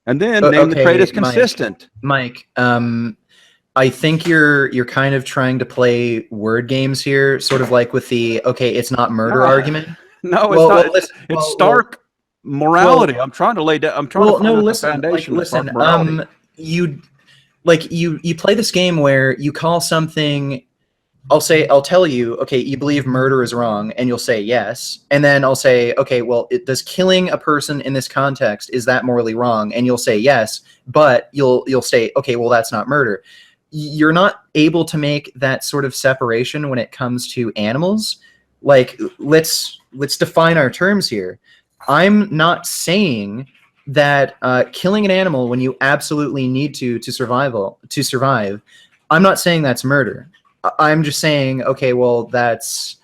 And then name the trait is consistent. Mike, I think you're kind of trying to play word games here, sort of like with the okay, it's not murder No. argument. No, Well, it's not. listen, It's stark morality. well, I'm trying to lay down. I'm trying to find out the foundation of stark morality. You play this game where you call something. I'll tell you, okay, you believe murder is wrong, and you'll say yes, and then I'll say, okay, well, does killing a person in this context, is that morally wrong? And you'll say yes, but you'll say, okay, well, that's not murder. You're not able to make that sort of separation when it comes to animals. Like, let's define our terms here. I'm not saying that killing an animal when you absolutely need to survive, I'm not saying that's murder. I'm just saying, okay, well, that's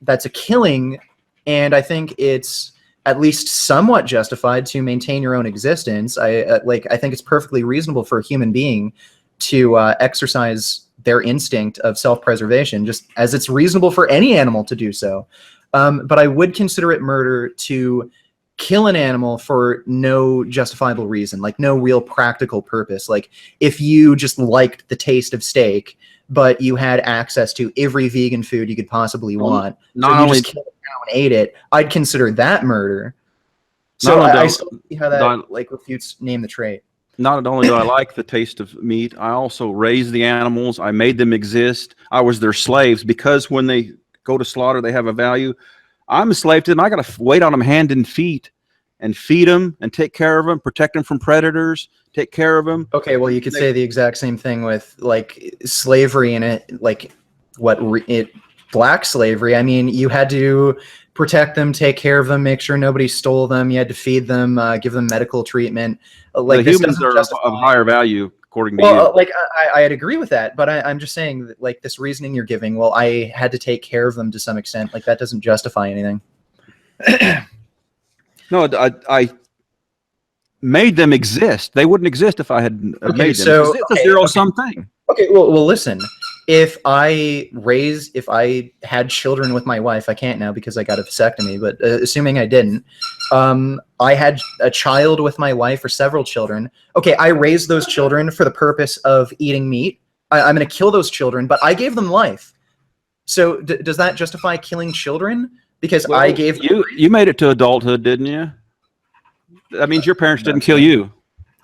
a killing, and I think it's at least somewhat justified to maintain your own existence. I think it's perfectly reasonable for a human being to exercise their instinct of self-preservation, just as it's reasonable for any animal to do so. But I would consider it murder to kill an animal for no justifiable reason, like no real practical purpose. Like if you just liked the taste of steak, but you had access to every vegan food you could possibly want, so you just killed a cow and ate it, I'd consider that murder. So I still see how that like refutes name the trait. Not only do I like the taste of meat, I also raised the animals. I made them exist. I was their slaves, because when they go to slaughter, they have a value. I'm a slave to them. I got to wait on them hand and feet and feed them and take care of them, protect them from predators, take care of them. Okay, well, you could say the exact same thing with like slavery and it, like black slavery. I mean, you had to protect them, take care of them, make sure nobody stole them. You had to feed them, give them medical treatment. Like the humans are of higher value, according to you. Like I'd agree with that, but I'm just saying that, like, this reasoning you're giving, well, I had to take care of them to some extent. Like that doesn't justify anything. No, I made them exist. They wouldn't exist if I had made them. So, it's a zero-sum thing. Okay, well, listen. If I had children with my wife, I can't now because I got a vasectomy, but assuming I didn't, I had a child with my wife or several children. Okay, I raised those children for the purpose of eating meat. I'm going to kill those children, but I gave them life. So does that justify killing children? Because I gave them you made it to adulthood, didn't you? That means your parents didn't kill you.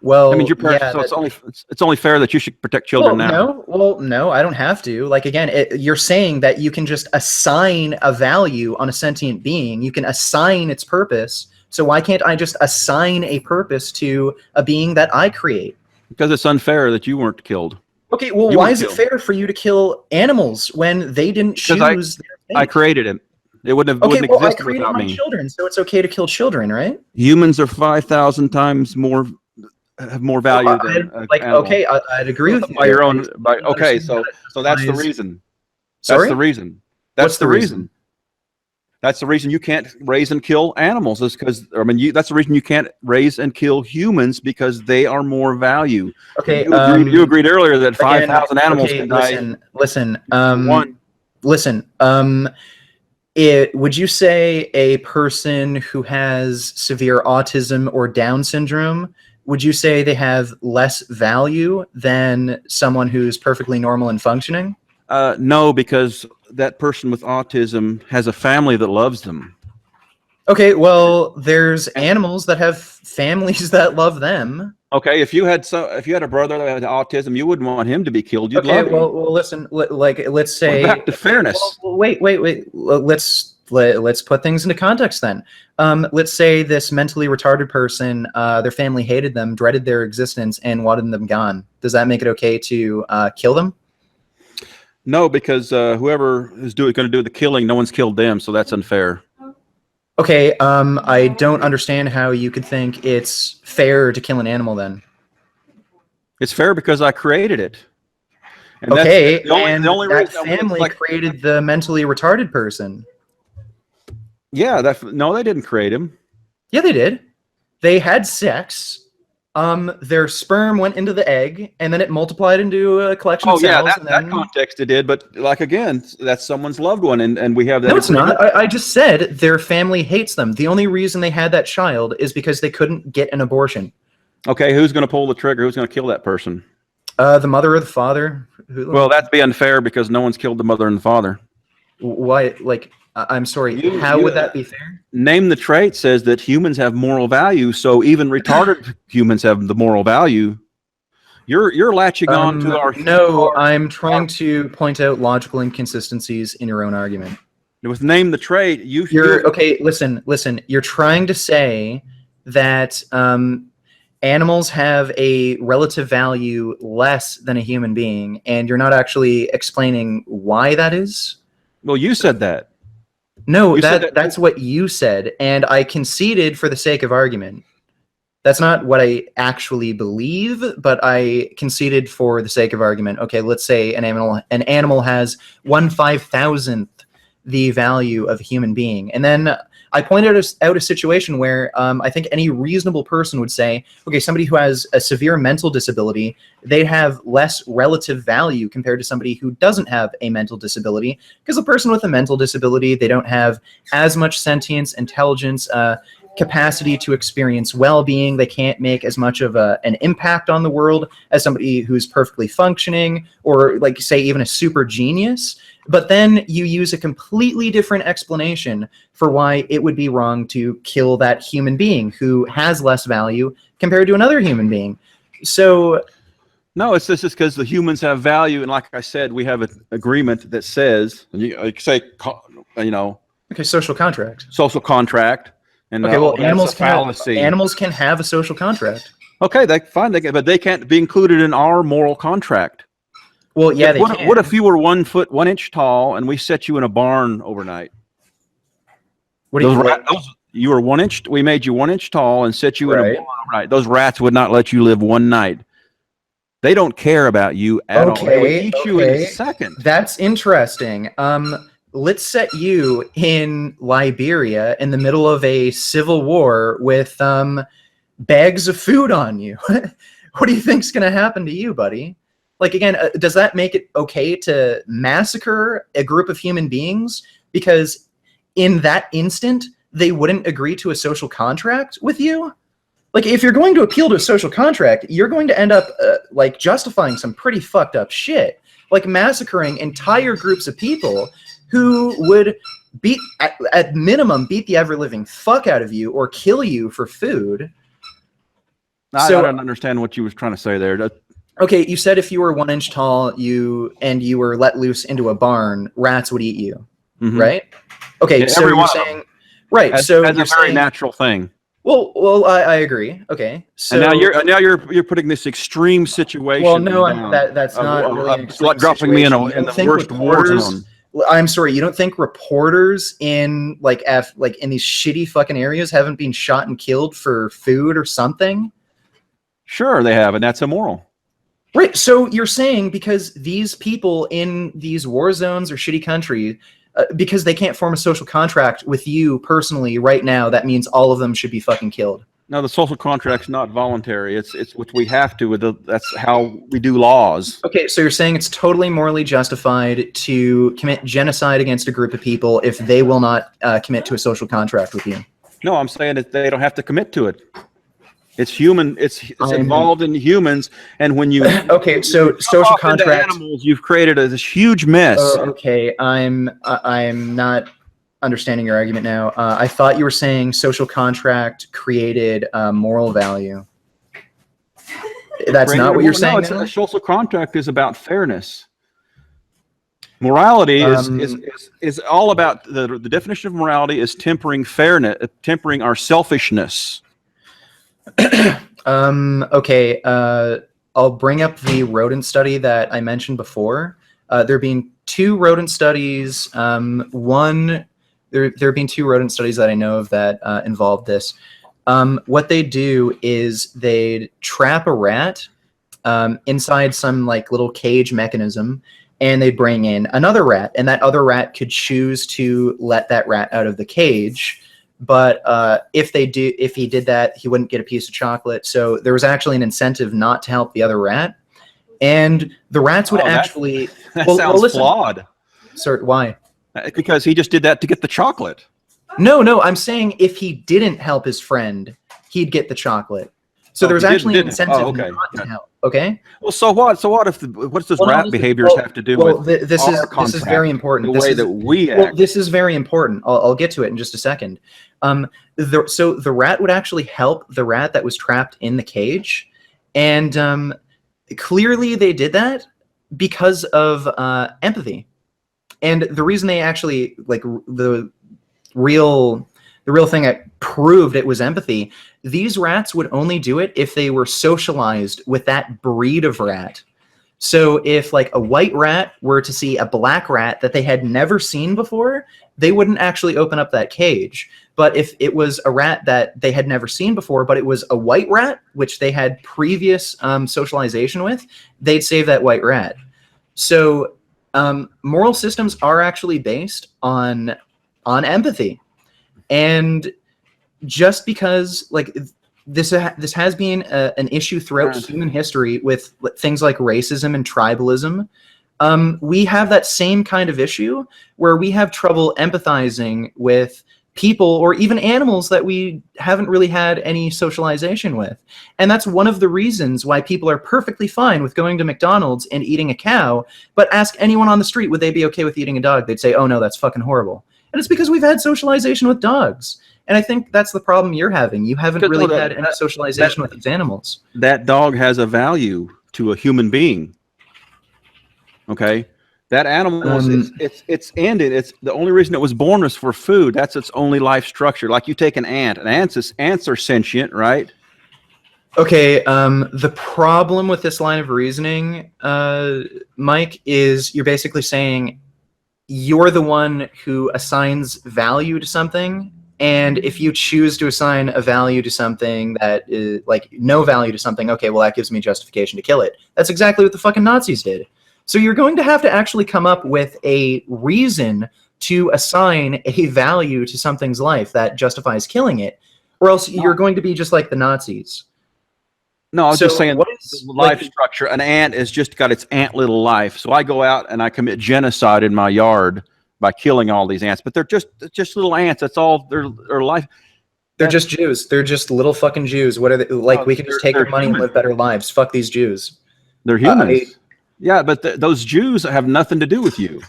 Well, I mean, your parents. Yeah, so it's only fair that you should protect children now. No, I don't have to. Like again, you're saying that you can just assign a value on a sentient being. You can assign its purpose. So why can't I just assign a purpose to a being that I create? Because it's unfair that you weren't killed. Okay, well, You why would is it kill. fair for you to kill animals when they didn't Because choose their I fate? created it. It wouldn't Okay, well, I exist created without my me. children, so it's okay to kill children, right? Humans are 5,000 times more have more value than an animal. Okay, I'd agree with you By there. your I own, just by don't okay, understand how that so that's the justifies- reason. That's the Sorry? reason. What's That's the the reason? reason. That's the reason you can't raise and kill animals is because that's the reason you can't raise and kill humans because they are more value. Okay, You agreed earlier that again, 5,000 animals okay, can die listen, for one. listen, would you say a person who has severe autism or Down syndrome, would you say they have less value than someone who's perfectly normal and functioning? No, because that person with autism has a family that loves them. Okay, well, there's animals that have families that love them. Okay, if you had a brother that had autism, you wouldn't want him to be killed. You'd Okay, love him. well, listen. Let's We're say. back to fairness. Well, wait. Let's put things into context then. Let's say this mentally retarded person, their family hated them, dreaded their existence, and wanted them gone. Does that make it okay to kill them? No, because whoever is going to do the killing, no one's killed them, so that's unfair. Okay. I don't understand how you could think it's fair to kill an animal then. It's fair because I created it. And Okay, that's the only that reason. family created the mentally retarded person. Yeah, no, they didn't create him. Yeah, they did. They had sex. Their sperm went into the egg, and then it multiplied into a collection of cells. That context it did, but like again, that's someone's loved one, and we have that. No, it's not. I just said their family hates them. The only reason they had that child is because they couldn't get an abortion. Okay, who's going to pull the trigger? Who's going to kill that person? The mother or the father. Well, that'd be unfair because no one's killed the mother and the father. Why? Like, I'm sorry. How would that be fair? Name the Trait says that humans have moral value, so even retarded humans have the moral value. You're latching on to our. No, I'm trying to point out logical inconsistencies in your own argument. With Name the Trait, okay. Listen. You're trying to say that animals have a relative value less than a human being, and you're not actually explaining why that is. Well, you said that. No, that's what you said, and I conceded for the sake of argument. That's not what I actually believe, but I conceded for the sake of argument. Okay, let's say an animal has 1/5000th the value of a human being, and then I pointed out a situation where I think any reasonable person would say, okay, somebody who has a severe mental disability, they have less relative value compared to somebody who doesn't have a mental disability, because the person with a mental disability, they don't have as much sentience, intelligence, capacity to experience well-being. They can't make as much of an impact on the world as somebody who's perfectly functioning, or like say even a super genius. But then you use a completely different explanation for why it would be wrong to kill that human being who has less value compared to another human being. So no, it's just because the humans have value, and like I said, we have an agreement that says, like say, okay, social contract. Social contract. And okay, well, animals can have a social contract. Okay, fine, but they can't be included in our moral contract. Well, yeah, they can. What if you were 1 foot 1 inch tall and we set you in a barn overnight? What do you were 1 inch. We made you 1 inch tall and set you in a barn overnight. Those rats would not let you live one night. They don't care about you at all. They would eat you in a second. That's interesting. Let's set you in Liberia in the middle of a civil war with bags of food on you. What do you think's going to happen to you, buddy? Like, again, does that make it okay to massacre a group of human beings because in that instant they wouldn't agree to a social contract with you? Like, if you're going to appeal to a social contract, you're going to end up like justifying some pretty fucked up shit, like massacring entire groups of people who would at minimum beat the ever-living fuck out of you or kill you for food. I don't understand what you were trying to say there. Okay, you said if you were 1 inch tall, you were let loose into a barn, rats would eat you, right? Okay, so you're saying, right? That's so a very natural thing. I agree. Okay, so And now you're putting this extreme situation. well, no, down that's not really an extreme dropping me in situation. You in don't the think worst war zone. I'm sorry, you don't think reporters in like in these shitty fucking areas haven't been shot and killed for food or something? Sure, they have, and that's immoral. Right. So you're saying because these people in these war zones or shitty countries, because they can't form a social contract with you personally right now, that means all of them should be fucking killed. No, the social contract's not voluntary. It's which we have to. That's how we do laws. Okay, so you're saying it's totally morally justified to commit genocide against a group of people if they will not commit to a social contract with you? No, I'm saying that they don't have to commit to it. It's human. It's involved in humans, and when you okay, so social contract animals, you've created this huge mess. Okay, I'm not understanding your argument now. I thought you were saying social contract created moral value. That's not what you're saying. No, a social contract is about fairness. Morality is all about the definition of morality is tempering fairness, tempering our selfishness. Okay, I'll bring up the rodent study that I mentioned before. There being two rodent studies. There have been two rodent studies that I know of that involved this. What they do is they trap a rat inside some like little cage mechanism, and they bring in another rat, and that other rat could choose to let that rat out of the cage. But if he did that, he wouldn't get a piece of chocolate. So there was actually an incentive not to help the other rat, and the rats would actually. That sounds flawed. Sir, why? Because he just did that to get the chocolate. No, I'm saying if he didn't help his friend, he'd get the chocolate. So there was actually an incentive not to help. Okay. Well, so what? So what if what does rat behaviors have to do with this is very important. The way that we act. Well, this is very important. I'll get to it in just a second. So the rat would actually help the rat that was trapped in the cage, and clearly they did that because of empathy. And the reason they actually the real thing that proved it was empathy. These rats would only do it if they were socialized with that breed of rat. So if like a white rat were to see a black rat that they had never seen before, they wouldn't actually open up that cage. But if it was a rat that they had never seen before, but it was a white rat, which they had previous socialization with, they'd save that white rat. So moral systems are actually based on empathy. And just because like this has been an issue throughout human history with things like racism and tribalism, we have that same kind of issue where we have trouble empathizing with people or even animals that we haven't really had any socialization with. And that's one of the reasons why people are perfectly fine with going to McDonald's and eating a cow, but ask anyone on the street, would they be okay with eating a dog? They'd say, oh no, that's fucking horrible. And it's because we've had socialization with dogs. And I think that's the problem you're having. You haven't really had any socialization with these animals. That dog has a value to a human being. Okay? That animal it's ended. It's the only reason it was born was for food. That's its only life structure. Like you take an ant. Ants are sentient, right? Okay, the problem with this line of reasoning, Mike, is you're basically saying you're the one who assigns value to something, and if you choose to assign a value to something that is like no value to something, okay, well that gives me justification to kill it. That's exactly what the fucking Nazis did. So you're going to have to actually come up with a reason to assign a value to something's life that justifies killing it, or else you're going to be just like the Nazis. No, I was just saying, what is life structure? An ant has just got its ant little life. So I go out and I commit genocide in my yard by killing all these ants, but they're just little ants. That's all their life. They're just Jews. They're just little fucking Jews. What are they like? We can just take their money and live better lives. Fuck these Jews. They're humans. Yeah, but those Jews have nothing to do with you.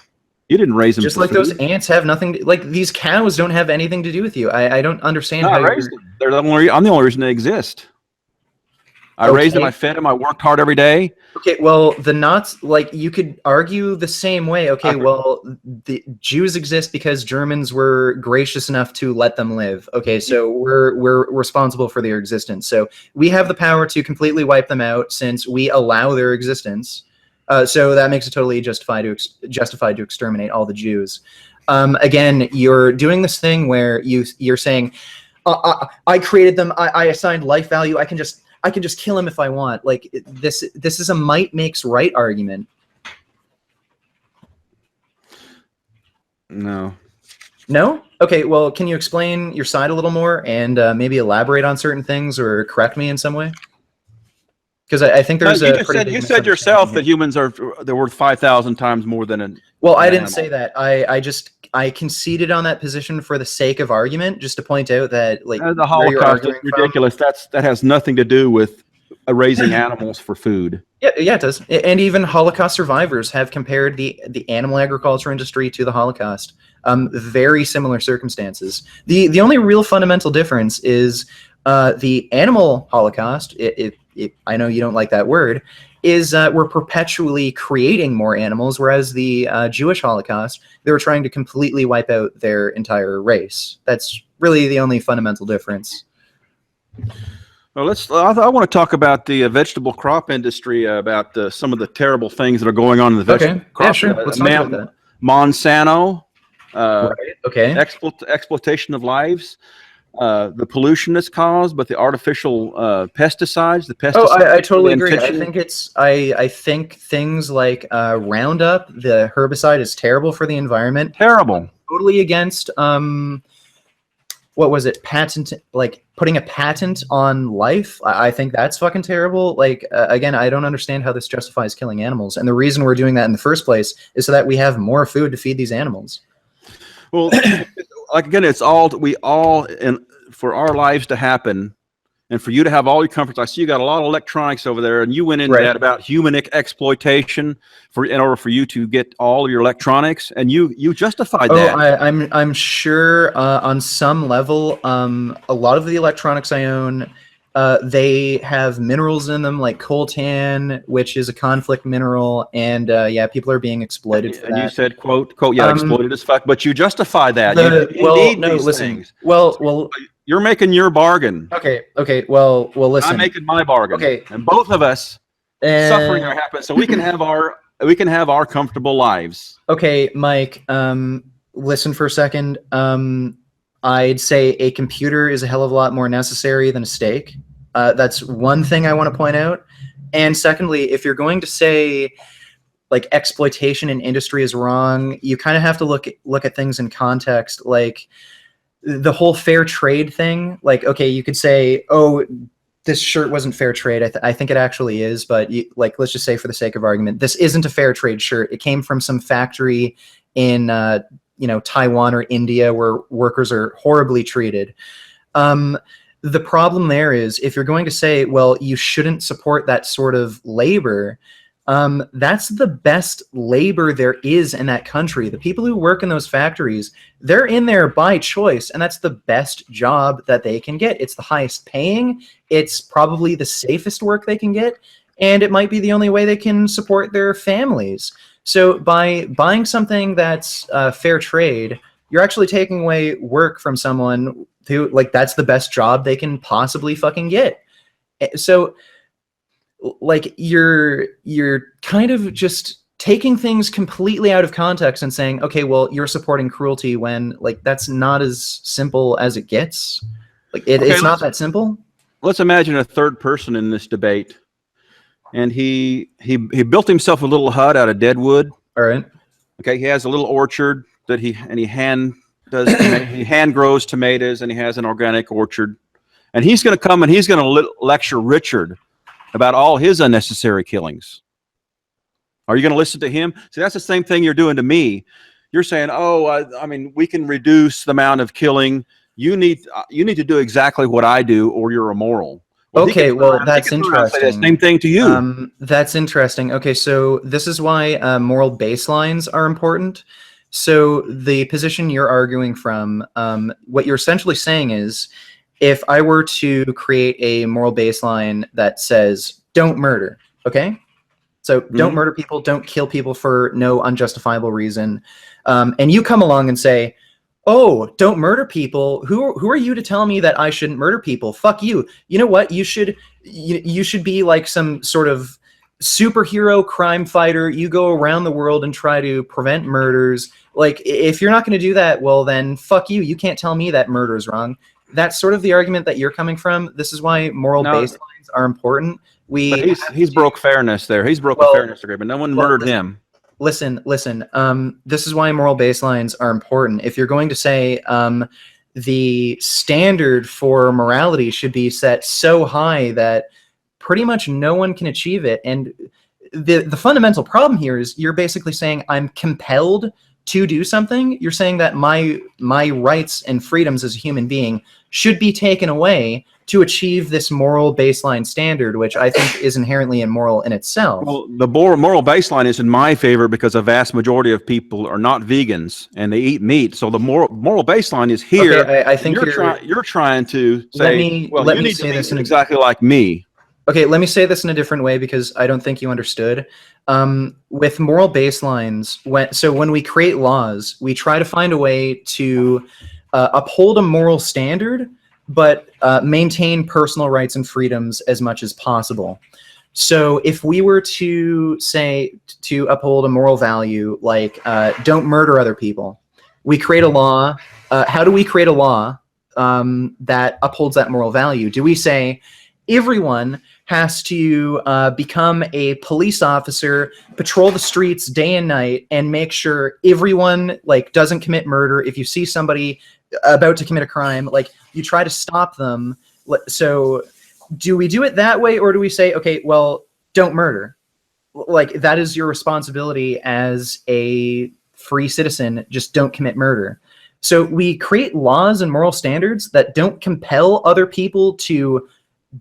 You didn't raise them. Just like those ants have nothing. Like these cows don't have anything to do with you. I don't understand how they're the only. I'm the only reason they exist. I raised them, Okay. I fed them, I worked hard every day. Okay, well, the Nazis, like, you could argue the same way. Okay, Okay. well, the Jews exist because Germans were gracious enough to let them live. Okay, so we're responsible for their existence. So we have the power to completely wipe them out since we allow their existence. So that makes it totally justified to exterminate all the Jews. Again, you're doing this thing where you're saying, I created them. I assigned life value. I can just kill him if I want. Like, this is a might makes right argument. No. No? Okay, well, can you explain your side a little more and maybe elaborate on certain things or correct me in some way? Because I think there's You a just pretty said big you said yourself misunderstanding that here. humans they're worth 5,000 times more than an Well, I an didn't animal. say that. I conceded on that position for the sake of argument, just to point out that, like, The where you're Holocaust is arguing from. ridiculous. That has nothing to do with raising animals for food. Yeah, it does. And even Holocaust survivors have compared the animal agriculture industry to the Holocaust. Very similar circumstances. The only real fundamental difference is the animal Holocaust. I know you don't like that word. Is we're perpetually creating more animals, whereas the Jewish Holocaust, they were trying to completely wipe out their entire race. That's really the only fundamental difference. Well, I want to talk about the vegetable crop industry, about some of the terrible things that are going on in the vegetable crop. Yeah, sure. Let's talk about that. Monsanto, Right. Okay. exploitation of lives, the pollution that's caused, but the artificial pesticides, the pesticides. Oh, I totally agree. I intentional- think I think things like Roundup, the herbicide, is terrible for the environment. terrible. Totally against what was it? Putting a patent on life. I think that's fucking terrible. Like, again, I don't understand how this justifies killing animals. And the reason we're doing that in the first place is so that we have more food to feed these animals. Well, like again, for our lives to happen, and for you to have all your comforts. I see you got a lot of electronics over there, and you went into that about human exploitation in order for you to get all your electronics, and you justified that. I'm sure on some level, a lot of the electronics I own, they have minerals in them like coltan, which is a conflict mineral, and yeah, people are being exploited for that. And you said, quote, yeah, exploited as fuck, but you justify that. You need these things. Well, you're making your bargain. Okay. Well, listen. I'm making my bargain. Okay. And both of us suffering are happening, so we can have our comfortable lives. Okay, Mike. Listen for a second. I'd say a computer is a hell of a lot more necessary than a steak. That's one thing I want to point out. And secondly, if you're going to say like exploitation in industry is wrong, you kind of have to look at things in context. Like the whole fair trade thing. Like, okay, you could say, oh, this shirt wasn't fair trade. I think it actually is, but let's just say for the sake of argument, this isn't a fair trade shirt. It came from some factory in Taiwan or India where workers are horribly treated. The problem there is if you're going to say, well, you shouldn't support that sort of labor, that's the best labor there is in that country. The people who work in those factories, they're in there by choice, and that's the best job that they can get. It's the highest paying. It's probably the safest work they can get, and it might be the only way they can support their families. So by buying something that's fair trade, you're actually taking away work from someone who, like, that's the best job they can possibly fucking get. So like you're kind of just taking things completely out of context and saying, okay, well, you're supporting cruelty when like that's not as simple as it gets. Like it's not that simple. Let's imagine a third person in this debate, and he built himself a little hut out of dead wood. All right. Okay, he has a little orchard that he hand grows tomatoes, and he has an organic orchard, and he's going to come and he's going to lecture Richard about all his unnecessary killings. Are you going to listen to him? See, that's the same thing you're doing to me. You're saying, oh, I mean, we can reduce the amount of killing. You need to do exactly what I do, or you're immoral. Well, okay, well, that's interesting. Say the same thing to you. That's interesting. Okay, so this is why moral baselines are important. So the position you're arguing from, what you're essentially saying is, if I were to create a moral baseline that says don't murder, okay? So don't murder people, don't kill people for no unjustifiable reason. And you come along and say, oh, don't murder people. Who are you to tell me that I shouldn't murder people? Fuck you. You know what? You should be like some sort of superhero crime fighter. You go around the world and try to prevent murders. Like, if you're not going to do that, well, then fuck you. You can't tell me that murder is wrong. That's sort of the argument that you're coming from. This is why moral baselines are important. But he's broke fairness there. He's broke a fairness agreement. No one murdered him. Listen. This is why moral baselines are important. If you're going to say the standard for morality should be set so high that pretty much no one can achieve it, and the fundamental problem here is you're basically saying I'm compelled to do something. You're saying that my rights and freedoms as a human being should be taken away to achieve this moral baseline standard, which I think is inherently immoral in itself. Well, the moral baseline is in my favor because a vast majority of people are not vegans and they eat meat. So the moral baseline is here. Okay, I think you're trying to say, let you me need say to this be exactly like me. Okay, let me say this in a different way because I don't think you understood. With moral baselines, when we create laws, we try to find a way to uphold a moral standard, but maintain personal rights and freedoms as much as possible. So if we were to say to uphold a moral value like don't murder other people, we create a law. How do we create a law that upholds that moral value? Do we say everyone has to become a police officer, patrol the streets day and night, and make sure everyone doesn't commit murder? If you see somebody about to commit a crime, you try to stop them. So do we do it that way, or do we say, okay, well, don't murder? That is your responsibility as a free citizen, just don't commit murder. So we create laws and moral standards that don't compel other people to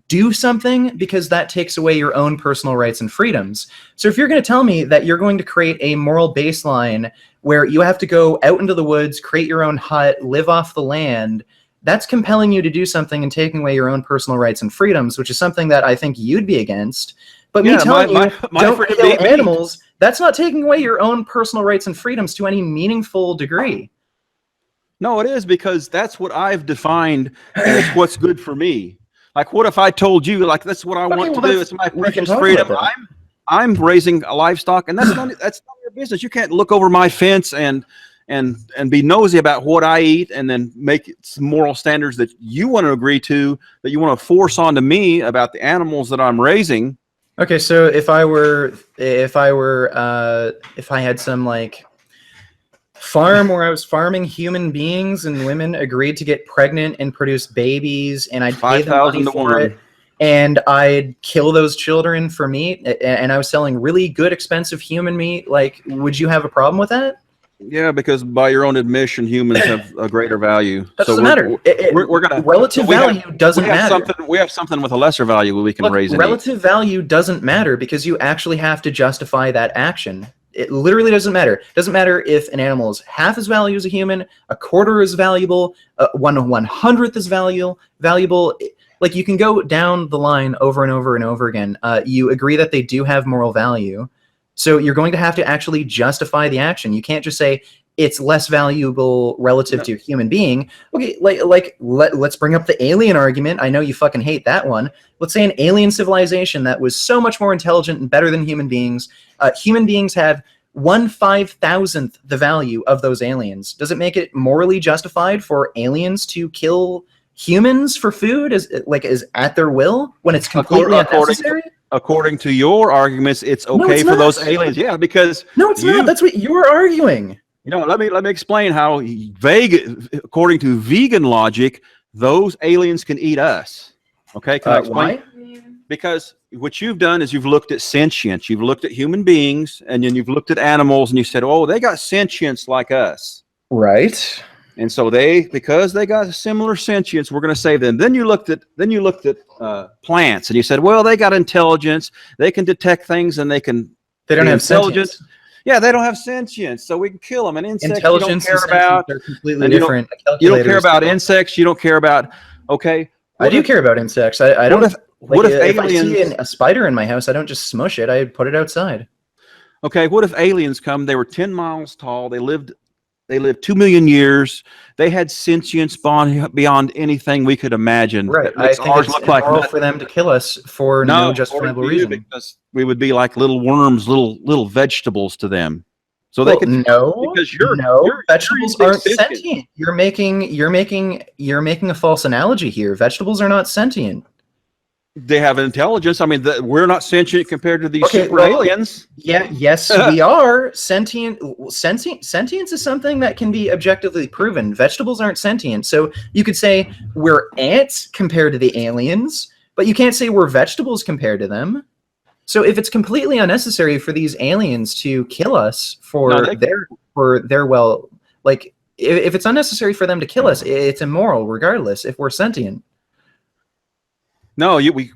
do something because that takes away your own personal rights and freedoms. So if you're going to tell me that you're going to create a moral baseline where you have to go out into the woods, create your own hut, live off the land, that's compelling you to do something and taking away your own personal rights and freedoms, which is something that I think you'd be against. But me telling you don't kill animals, that's not taking away your own personal rights and freedoms to any meaningful degree. No, it is, because that's what I've defined as what's good for me. Like, what if I told you, that's what I want to do? It's my precious freedom. I'm raising a livestock, and that's not your business. You can't look over my fence and be nosy about what I eat, and then make some moral standards that you want to agree to, that you want to force onto me about the animals that I'm raising. Okay, so if I had some farm where I was farming human beings and women agreed to get pregnant and produce babies, and I'd pay them money for it, and I'd kill those children for meat, and I was selling really good, expensive human meat, would you have a problem with that? Yeah, because by your own admission, humans have a greater value. That doesn't matter. We're gonna relative value doesn't matter. We have something with a lesser value we can raise. Relative value doesn't matter because you actually have to justify that action. It literally doesn't matter. It doesn't matter if an animal is half as valuable as a human, a quarter is valuable, 1/100th is valuable. You can go down the line over and over and over again. You agree that they do have moral value. So you're going to have to actually justify the action. You can't just say it's less valuable relative to a human being. Okay, let's bring up the alien argument. I know you fucking hate that one. Let's say an alien civilization that was so much more intelligent and better than human beings. Human beings have 1/5000th the value of those aliens. Does it make it morally justified for aliens to kill humans for food is at their will when it's completely unnecessary? According to your arguments, it's okay for those aliens. Yeah, because no, it's not. That's what you're arguing. Let me explain how according to vegan logic, those aliens can eat us. Okay, can I explain? Why? Because what you've done is you've looked at sentience, you've looked at human beings, and then you've looked at animals, and you said, "Oh, they got sentience like us." Right. And so because they got a similar sentience, we're going to save them. Then you looked at plants, and you said, well, they got intelligence. They can detect things, and they don't have intelligence. Sentience. Yeah, they don't have sentience, so we can kill them. And insects, intelligence, you don't care about. They're completely different. You don't care about insects. You don't care about Okay. I do care about insects. I don't. What if if aliens? I see a spider in my house, I don't just smush it. I put it outside. Okay. What if aliens come? They were 10 miles tall. They lived 2 million years. They had sentience beyond anything we could imagine. Right. That I makes think ours it's look like immoral nothing. for them to kill us for no justifiable according to you, reason. because we would be like little worms, little vegetables to them. So Well, they could because vegetables using aren't sentience. sentient. You're making a false analogy here. Vegetables are not sentient. They have intelligence. I mean, we're not sentient compared to these super aliens. Yeah, yes, we are sentient. Sentience is something that can be objectively proven. Vegetables aren't sentient. So you could say we're ants compared to the aliens, but you can't say we're vegetables compared to them. So if it's completely unnecessary for these aliens to kill us for their well, like if it's unnecessary for them to kill us, it's immoral regardless if we're sentient. No, you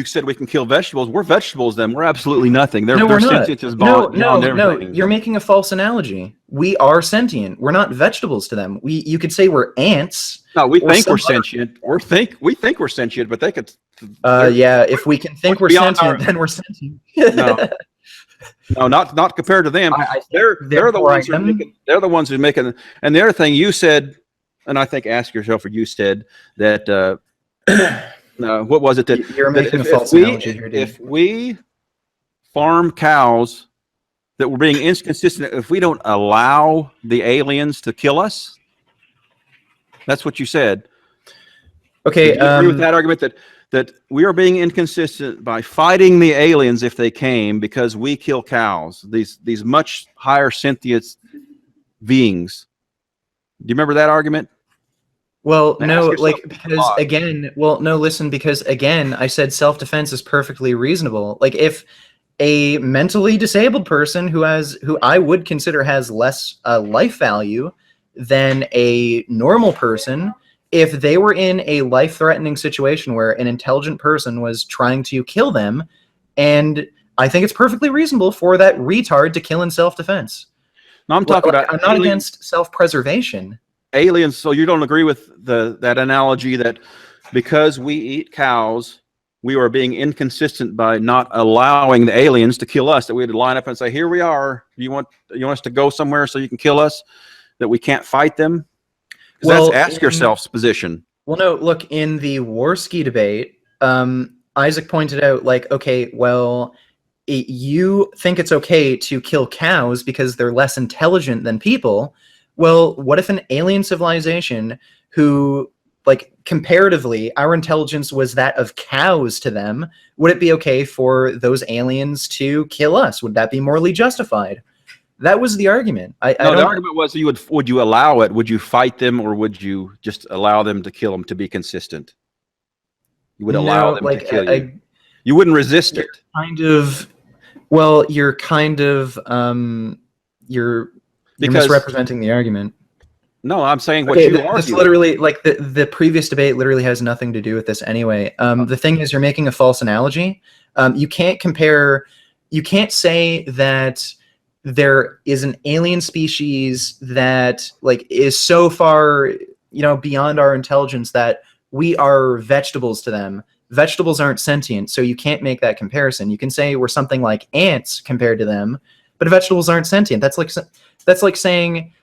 said we can kill vegetables. We're vegetables then. We're absolutely nothing. No, we're not. Sentience is No, beyond everything. you're making a false analogy. We are sentient. We're not vegetables to them. You could say we're ants. No, we think we're sentient. We think we're sentient, but they could. Yeah, if we can think we're sentient, then we're sentient. No, not compared to them. They're the ones who are making. They're the ones who are making. And the other thing you said, and I think ask yourself what you said that. What was it that you're making a false analogy here, dude. If we farm cows that we're being inconsistent, if we don't allow the aliens to kill us, that's what you said. Okay, do you agree with that argument that we are being inconsistent by fighting the aliens if they came because we kill cows, these much higher sentient beings? Do you remember that argument? Well, no, because again, I said self-defense is perfectly reasonable. Like if a mentally disabled person who I would consider has less life value than a normal person, if they were in a life-threatening situation where an intelligent person was trying to kill them, and I think it's perfectly reasonable for that retard to kill in self-defense. No, I'm talking about. I'm not against self-preservation. Aliens, so you don't agree with that analogy that because we eat cows, we are being inconsistent by not allowing the aliens to kill us, that we had to line up and say, here we are. You want us to go somewhere so you can kill us, that we can't fight them? Well, that's ask yourself's position. Well, no, look, in the Warski debate, Isaac pointed out, like, okay, well, you think it's okay to kill cows because they're less intelligent than people. Well, what if an alien civilization who, like, comparatively, our intelligence was that of cows to them, would it be okay for those aliens to kill us? Would that be morally justified? That was the argument. The argument was would you allow it? Would you fight them, or would you just allow them to kill them to be consistent? You would allow them to kill you. You wouldn't resist it. You're misrepresenting the argument. No, I'm saying what you argue. This literally, like the previous debate, literally has nothing to do with this anyway. The thing is, you're making a false analogy. You can't compare. You can't say that there is an alien species that is so far, beyond our intelligence that we are vegetables to them. Vegetables aren't sentient, so you can't make that comparison. You can say we're something like ants compared to them, but vegetables aren't sentient. That's like saying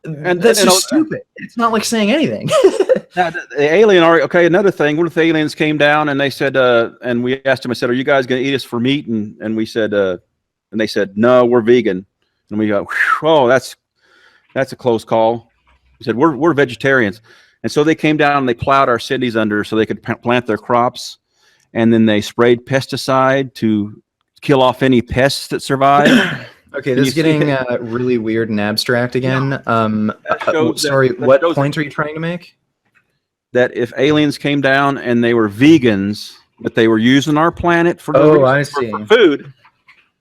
that's just stupid. It's not like saying anything. Now, the alien okay. Another thing. What if the aliens came down and they said, and we asked them, I said, "Are you guys going to eat us for meat?" And we said, and they said, "No, we're vegan." And we go, "Oh, that's a close call." We said, "We're vegetarians," and so they came down and they plowed our cities under so they could plant their crops, and then they sprayed pesticide to kill off any pests that survive. Okay, this is getting really weird and abstract again. Sorry, what point are you trying to make? That if aliens came down and they were vegans, but they were using our planet for food,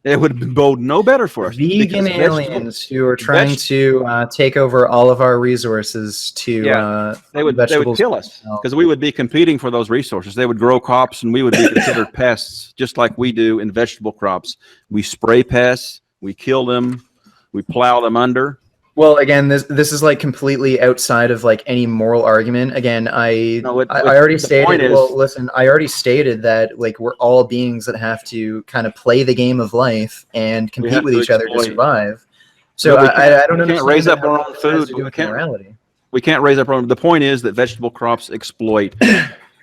it would bode no better for us. Vegan aliens who are trying to take over all of our resources they would kill us because we would be competing for those resources. They would grow crops and we would be considered pests, just like we do in vegetable crops. We spray pests, we kill them, we plow them under. Well, again, this is like completely outside of like any moral argument. Again, I already the stated. point is- Well, listen, I already stated that like we're all beings that have to kind of play the game of life and We compete have with to each other to exploit. survive. So But we I don't we understand can't raise up how our that own has food. to But do we with can't. morality. We can't raise up our own. The point is that vegetable crops exploit.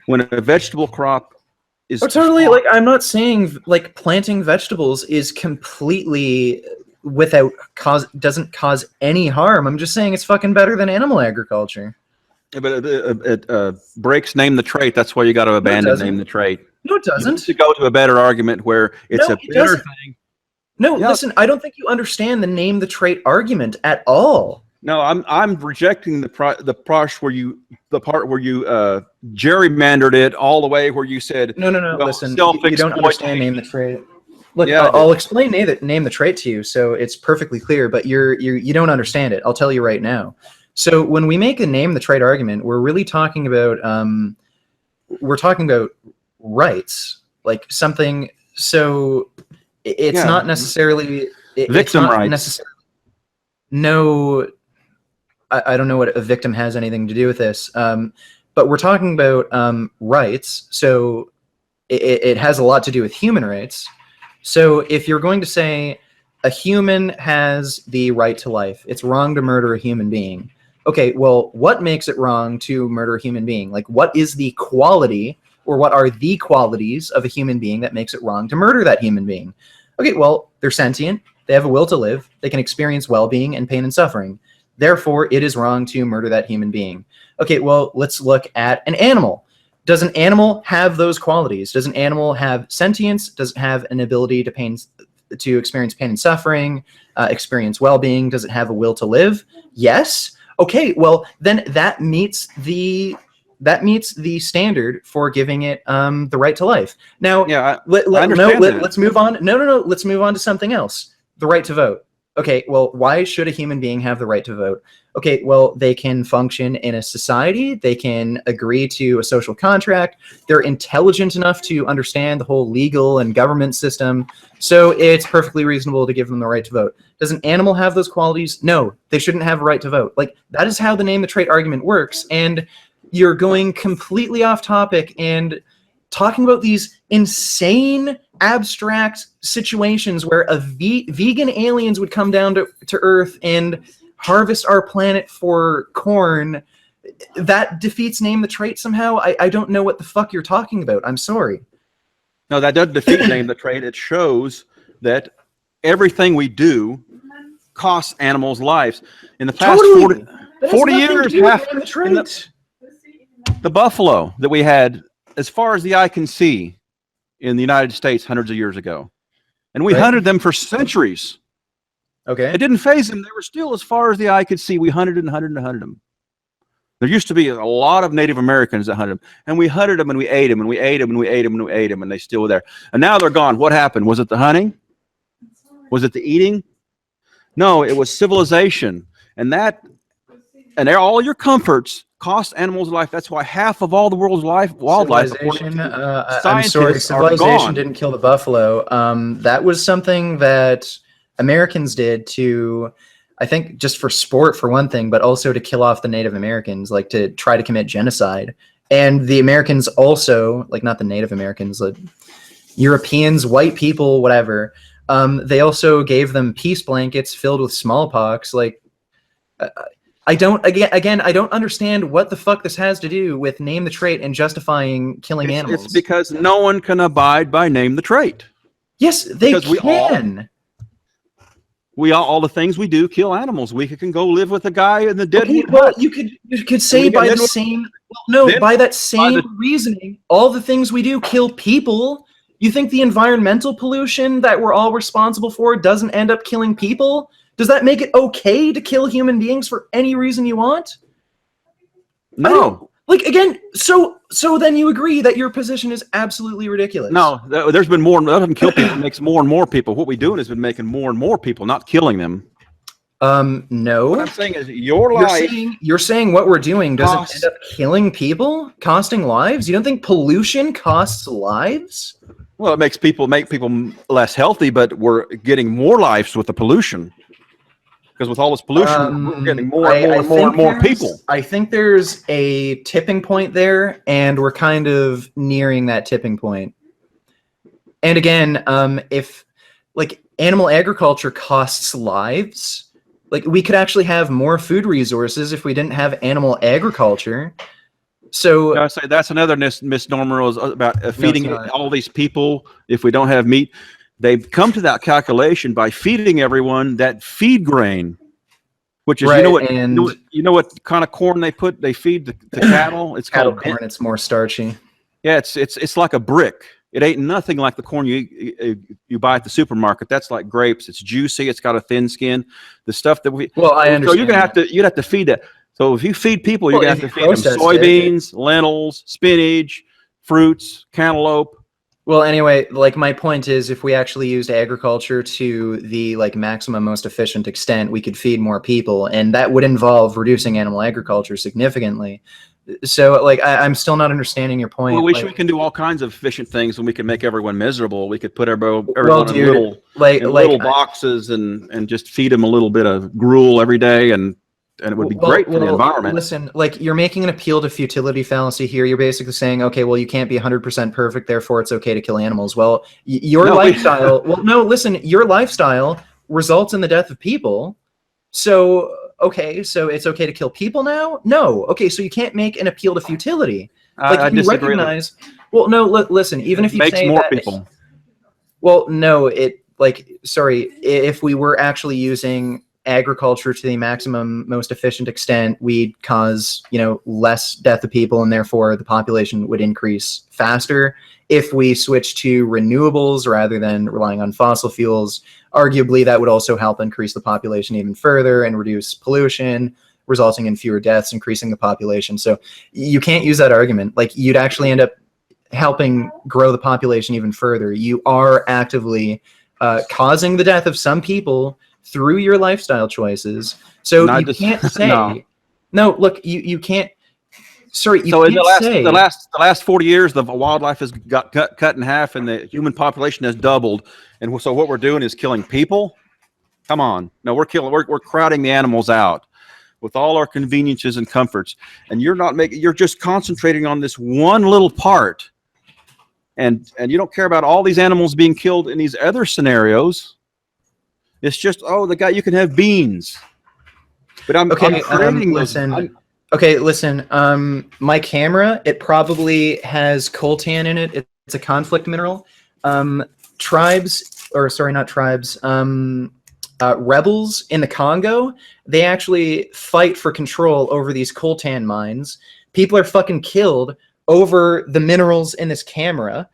When a vegetable crop is Oh, totally. Like, I'm not saying like planting vegetables is completely without doesn't cause any harm. I'm just saying it's fucking better than animal agriculture. but it breaks name the trait. That's why you got to abandon doesn't. name the trait. No, it You need doesn't. to go to a better argument where it's No, a it better doesn't. thing. No, Yeah. listen, I don't think you understand the name the trait argument at all. No, I'm rejecting the part where you gerrymandered it all the way where you said No. well, Listen, you don't understand name the trait. Look, Yeah, I do. I'll explain name the trait to you, so it's perfectly clear. But you don't understand it. I'll tell you right now. So when we make a name the trait argument, we're really talking about rights, like something. So it's Yeah. not necessarily Victim it's not rights. necessarily. No, I don't know what a victim has anything to do with this. But we're talking about rights, so it has a lot to do with human rights. So if you're going to say a human has the right to life, it's wrong to murder a human being. Okay, well, what makes it wrong to murder a human being? Like, what is the quality, or what are the qualities of a human being that makes it wrong to murder that human being? Okay, well, they're sentient, they have a will to live, they can experience well-being and pain and suffering. Therefore, it is wrong to murder that human being. Okay, well, let's look at an animal. Does an animal have those qualities? Does an animal have sentience? Does it have an ability to experience pain and suffering, experience well-being? Does it have a will to live? Yes. Okay, well, then that meets the standard for giving it the right to life. Now, Yeah, I understand that. let's move on. No. Let's move on to something else. The right to vote. Okay, well, why should a human being have the right to vote? Okay, well, they can function in a society. They can agree to a social contract. They're intelligent enough to understand the whole legal and government system. So it's perfectly reasonable to give them the right to vote. Does an animal have those qualities? No, they shouldn't have a right to vote. Like, that is how the name the trait argument works. And you're going completely off topic and talking about these insane abstract situations where vegan aliens would come down to Earth and harvest our planet for corn. That defeats name the trait somehow. I don't know what the fuck you're talking about. I'm sorry. No, that doesn't defeat name the trait. It shows that everything we do costs animals' lives. In the past Totally. 40 years, half Name the trait. the buffalo that we had, as far as the eye can see, in the United States hundreds of years ago. And we hunted them for centuries. Okay. It didn't phase them. They were still as far as the eye could see. We hunted and hunted and hunted them. There used to be a lot of Native Americans that hunted them. And we hunted them and we ate them and we ate them and we ate them and we ate them and they still were there. And now they're gone. What happened? Was it the hunting? Was it the eating? No, it was civilization. And all your comforts cost animals life. That's why half of all the world's wildlife, Civilization, I'm scientists, sorry, are civilization gone. didn't kill the buffalo. That was something that Americans did to, I think, just for sport for one thing, but also to kill off the Native Americans, like to try to commit genocide. And the Americans also, like not the Native Americans, like Europeans, white people, whatever. They also gave them peace blankets filled with smallpox. Like, I don't understand what the fuck this has to do with name the trait and justifying killing animals. It's because no one can abide by name the trait. Yes, they Because can. All the things we do kill animals. We can go live with a guy in the dead. Okay, well, you could say by the same reasoning, all the things we do kill people. You think the environmental pollution that we're all responsible for doesn't end up killing people? Does that make it okay to kill human beings for any reason you want? No. Like, again, so then you agree that your position is absolutely ridiculous. No, there's been more. That doesn't kill people. It makes more and more people. What we're doing has been making more and more people, not killing them. No. What I'm saying is your life. You're saying what we're doing doesn't costs- end up killing people, costing lives? You don't think pollution costs lives? Well, it make people less healthy, but we're getting more lives with the pollution. Because with all this pollution, we're getting more and more people. I think there's a tipping point there, and we're kind of nearing that tipping point. And again, if like animal agriculture costs lives, like we could actually have more food resources if we didn't have animal agriculture. So I say that's another misnomer about feeding all these people. If we don't have meat, they've come to that calculation by feeding everyone that feed grain, which is right, you know what kind of corn they feed the cattle. It's cattle called corn. It's more starchy. Yeah, it's like a brick. It ain't nothing like the corn you buy at the supermarket. That's like grapes. It's juicy. It's got a thin skin. The stuff that we I understand. So you'd have to feed that. So if you feed people, you're gonna have to feed them soybeans, lentils, spinach, fruits, cantaloupe. Well, anyway, like my point is, if we actually used agriculture to the like maximum, most efficient extent, we could feed more people, and that would involve reducing animal agriculture significantly. So, like, I'm still not understanding your point. Well, we can do all kinds of efficient things, and we can make everyone miserable. We could put everyone in little boxes and just feed them a little bit of gruel every day, and it would be great for the environment. Listen, like you're making an appeal to futility fallacy here. You're basically saying, okay, well, you can't be 100% perfect, therefore it's okay to kill animals. Well, your lifestyle. Well, no, listen, your lifestyle results in the death of people. So. Okay, so it's okay to kill people now? No. Okay, so you can't make an appeal to futility. Like I you disagree. Recognize. Well, no. Listen, even if you makes say more that, people. Well, no. Sorry. If we were actually using agriculture to the maximum, most efficient extent, we'd cause less death of people, and therefore the population would increase faster. If we switch to renewables rather than relying on fossil fuels, arguably that would also help increase the population even further and reduce pollution, resulting in fewer deaths, increasing the population. So you can't use that argument. Like you'd actually end up helping grow the population even further. You are actively causing the death of some people through your lifestyle choices. So you can't say no. Look, you can't. Sorry, you can't say the last 40 years, the wildlife has got cut in half, and the human population has doubled. And so what we're doing is killing people. Come on, no, we're crowding the animals out with all our conveniences and comforts, and you're just concentrating on this one little part, and you don't care about all these animals being killed in these other scenarios. It's just the guy you can have beans, but I'm creating Okay, listen, my camera, it probably has coltan in it. It's a conflict mineral. Rebels in the Congo, they actually fight for control over these coltan mines. People are fucking killed over the minerals in this camera.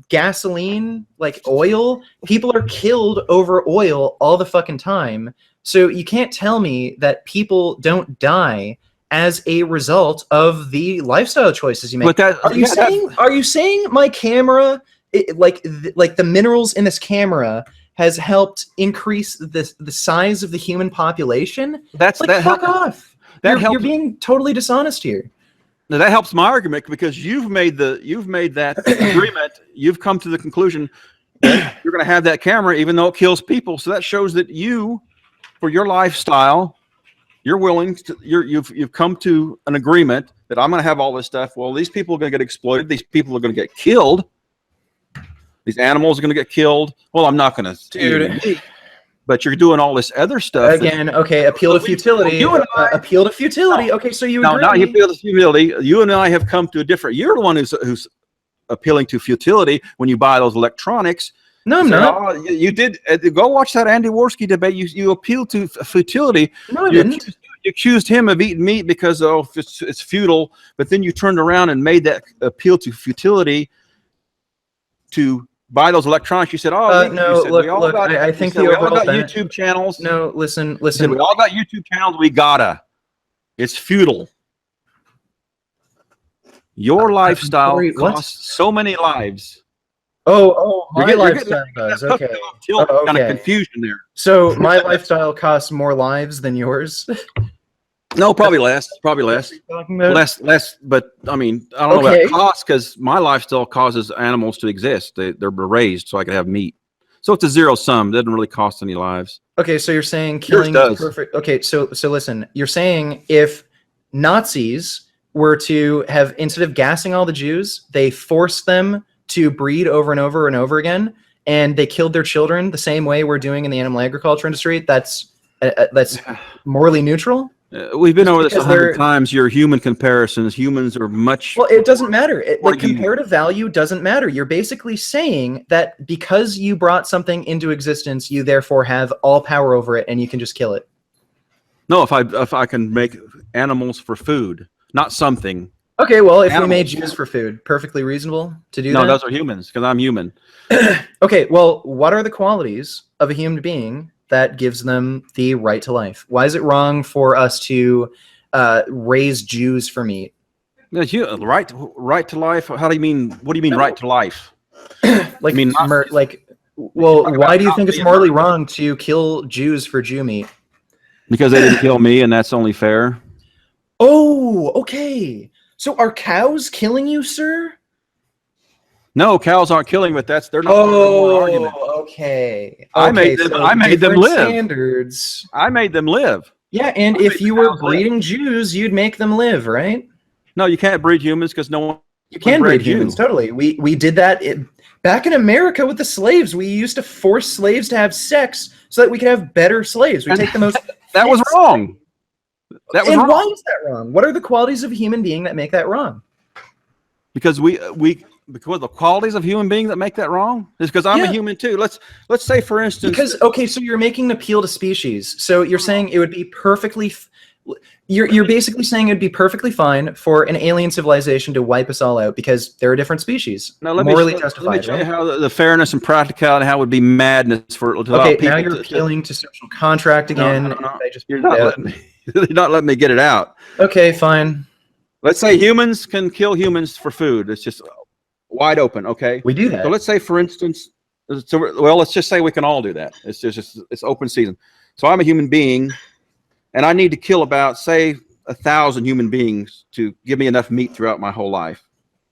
Gasoline, like oil, people are killed over oil all the fucking time. So you can't tell me that people don't die as a result of the lifestyle choices you make. Are you saying my camera, like the minerals in this camera, has helped increase the size of the human population? Fuck off. You're being totally dishonest here. Now that helps my argument, because you've made that agreement. You've come to the conclusion that you're going to have that camera, even though it kills people. So that shows that for your lifestyle, you're willing to. You've come to an agreement that I'm going to have all this stuff. Well, these people are going to get exploited. These people are going to get killed. These animals are going to get killed. Well, I'm not going to. But you're doing all this other stuff. Again, okay, appeal to futility. Appeal to futility. Okay, so you agree. No, not appeal to futility. You and I have come to a different. You're the one who's appealing to futility when you buy those electronics. No, I'm not. You did. Go watch that Andy Worski debate. You appealed to futility. No, I didn't. You accused him of eating meat because it's futile. But then you turned around and made that appeal to futility to buy those electronics. You said, look, I think we all got YouTube channels. No, listen. We all got YouTube channels. We gotta. It's futile. Your lifestyle costs so many lives. My lifestyle does. Okay. Kind of confusion there. So my lifestyle costs more lives than yours? No, probably less. Less. But I mean, I don't know about cost, because my lifestyle causes animals to exist. They're raised so I can have meat. So it's a zero sum. It doesn't really cost any lives. Okay, so you're saying killing does. is perfect. Okay, so listen, you're saying if Nazis were to have, instead of gassing all the Jews, they forced them to breed over and over and over again, and they killed their children the same way we're doing in the animal agriculture industry, that's morally neutral? We've been over this because 100 times. Your human comparisons. Humans are much. Well, it doesn't matter. Or Like, comparative value doesn't matter. You're basically saying that because you brought something into existence, you therefore have all power over it, and you can just kill it. No, if I can make animals for food, not something. Okay, well, if Animals. we made Jews for food, perfectly reasonable to do No, that? those are humans because I'm human. Okay, well, what are the qualities of a human being that gives them the right to life? Why is it wrong for us to raise Jews for meat? Right to life. How do you mean? What do you mean right to life? Like, I mean, well, talking why about do you not think it's being morally wrong to kill Jews for Jew meat? Because they didn't kill me, and that's only fair. Oh, okay. So are cows killing you, sir? No, cows aren't killing, but they're not. Oh, argument. Okay. I made them. So I made them different live. Standards. I made them live. Yeah, and I if made you the were cows live. breeding Jews, you'd make them live, right? No, you can't breed humans because no one. You can breed you. humans, totally. We did that back in America with the slaves. We used to force slaves to have sex so that we could have better slaves. We take the most. That was wrong. That was and wrong. why is that wrong? What are the qualities of a human being that make that wrong? Because because the qualities of human beings that make that wrong is because I'm a human too. Let's say, for instance, because okay, so you're making an appeal to species. So you're saying it would be perfectly. You're basically saying it'd be perfectly fine for an alien civilization to wipe us all out because they're a different species. Now, let morally me justified. Let me show right? you how the fairness and practicality, how it would be madness for to allow Okay, people now you're appealing to social contract again. No. I just You're not letting me. You're not letting me get it out. Okay, fine. Let's say humans can kill humans for food. It's just wide open. Okay, We do that. So let's say, for instance, let's just say we can all do that. It's open season. So I'm a human being, and I need to kill about, say, 1,000 human beings to give me enough meat throughout my whole life.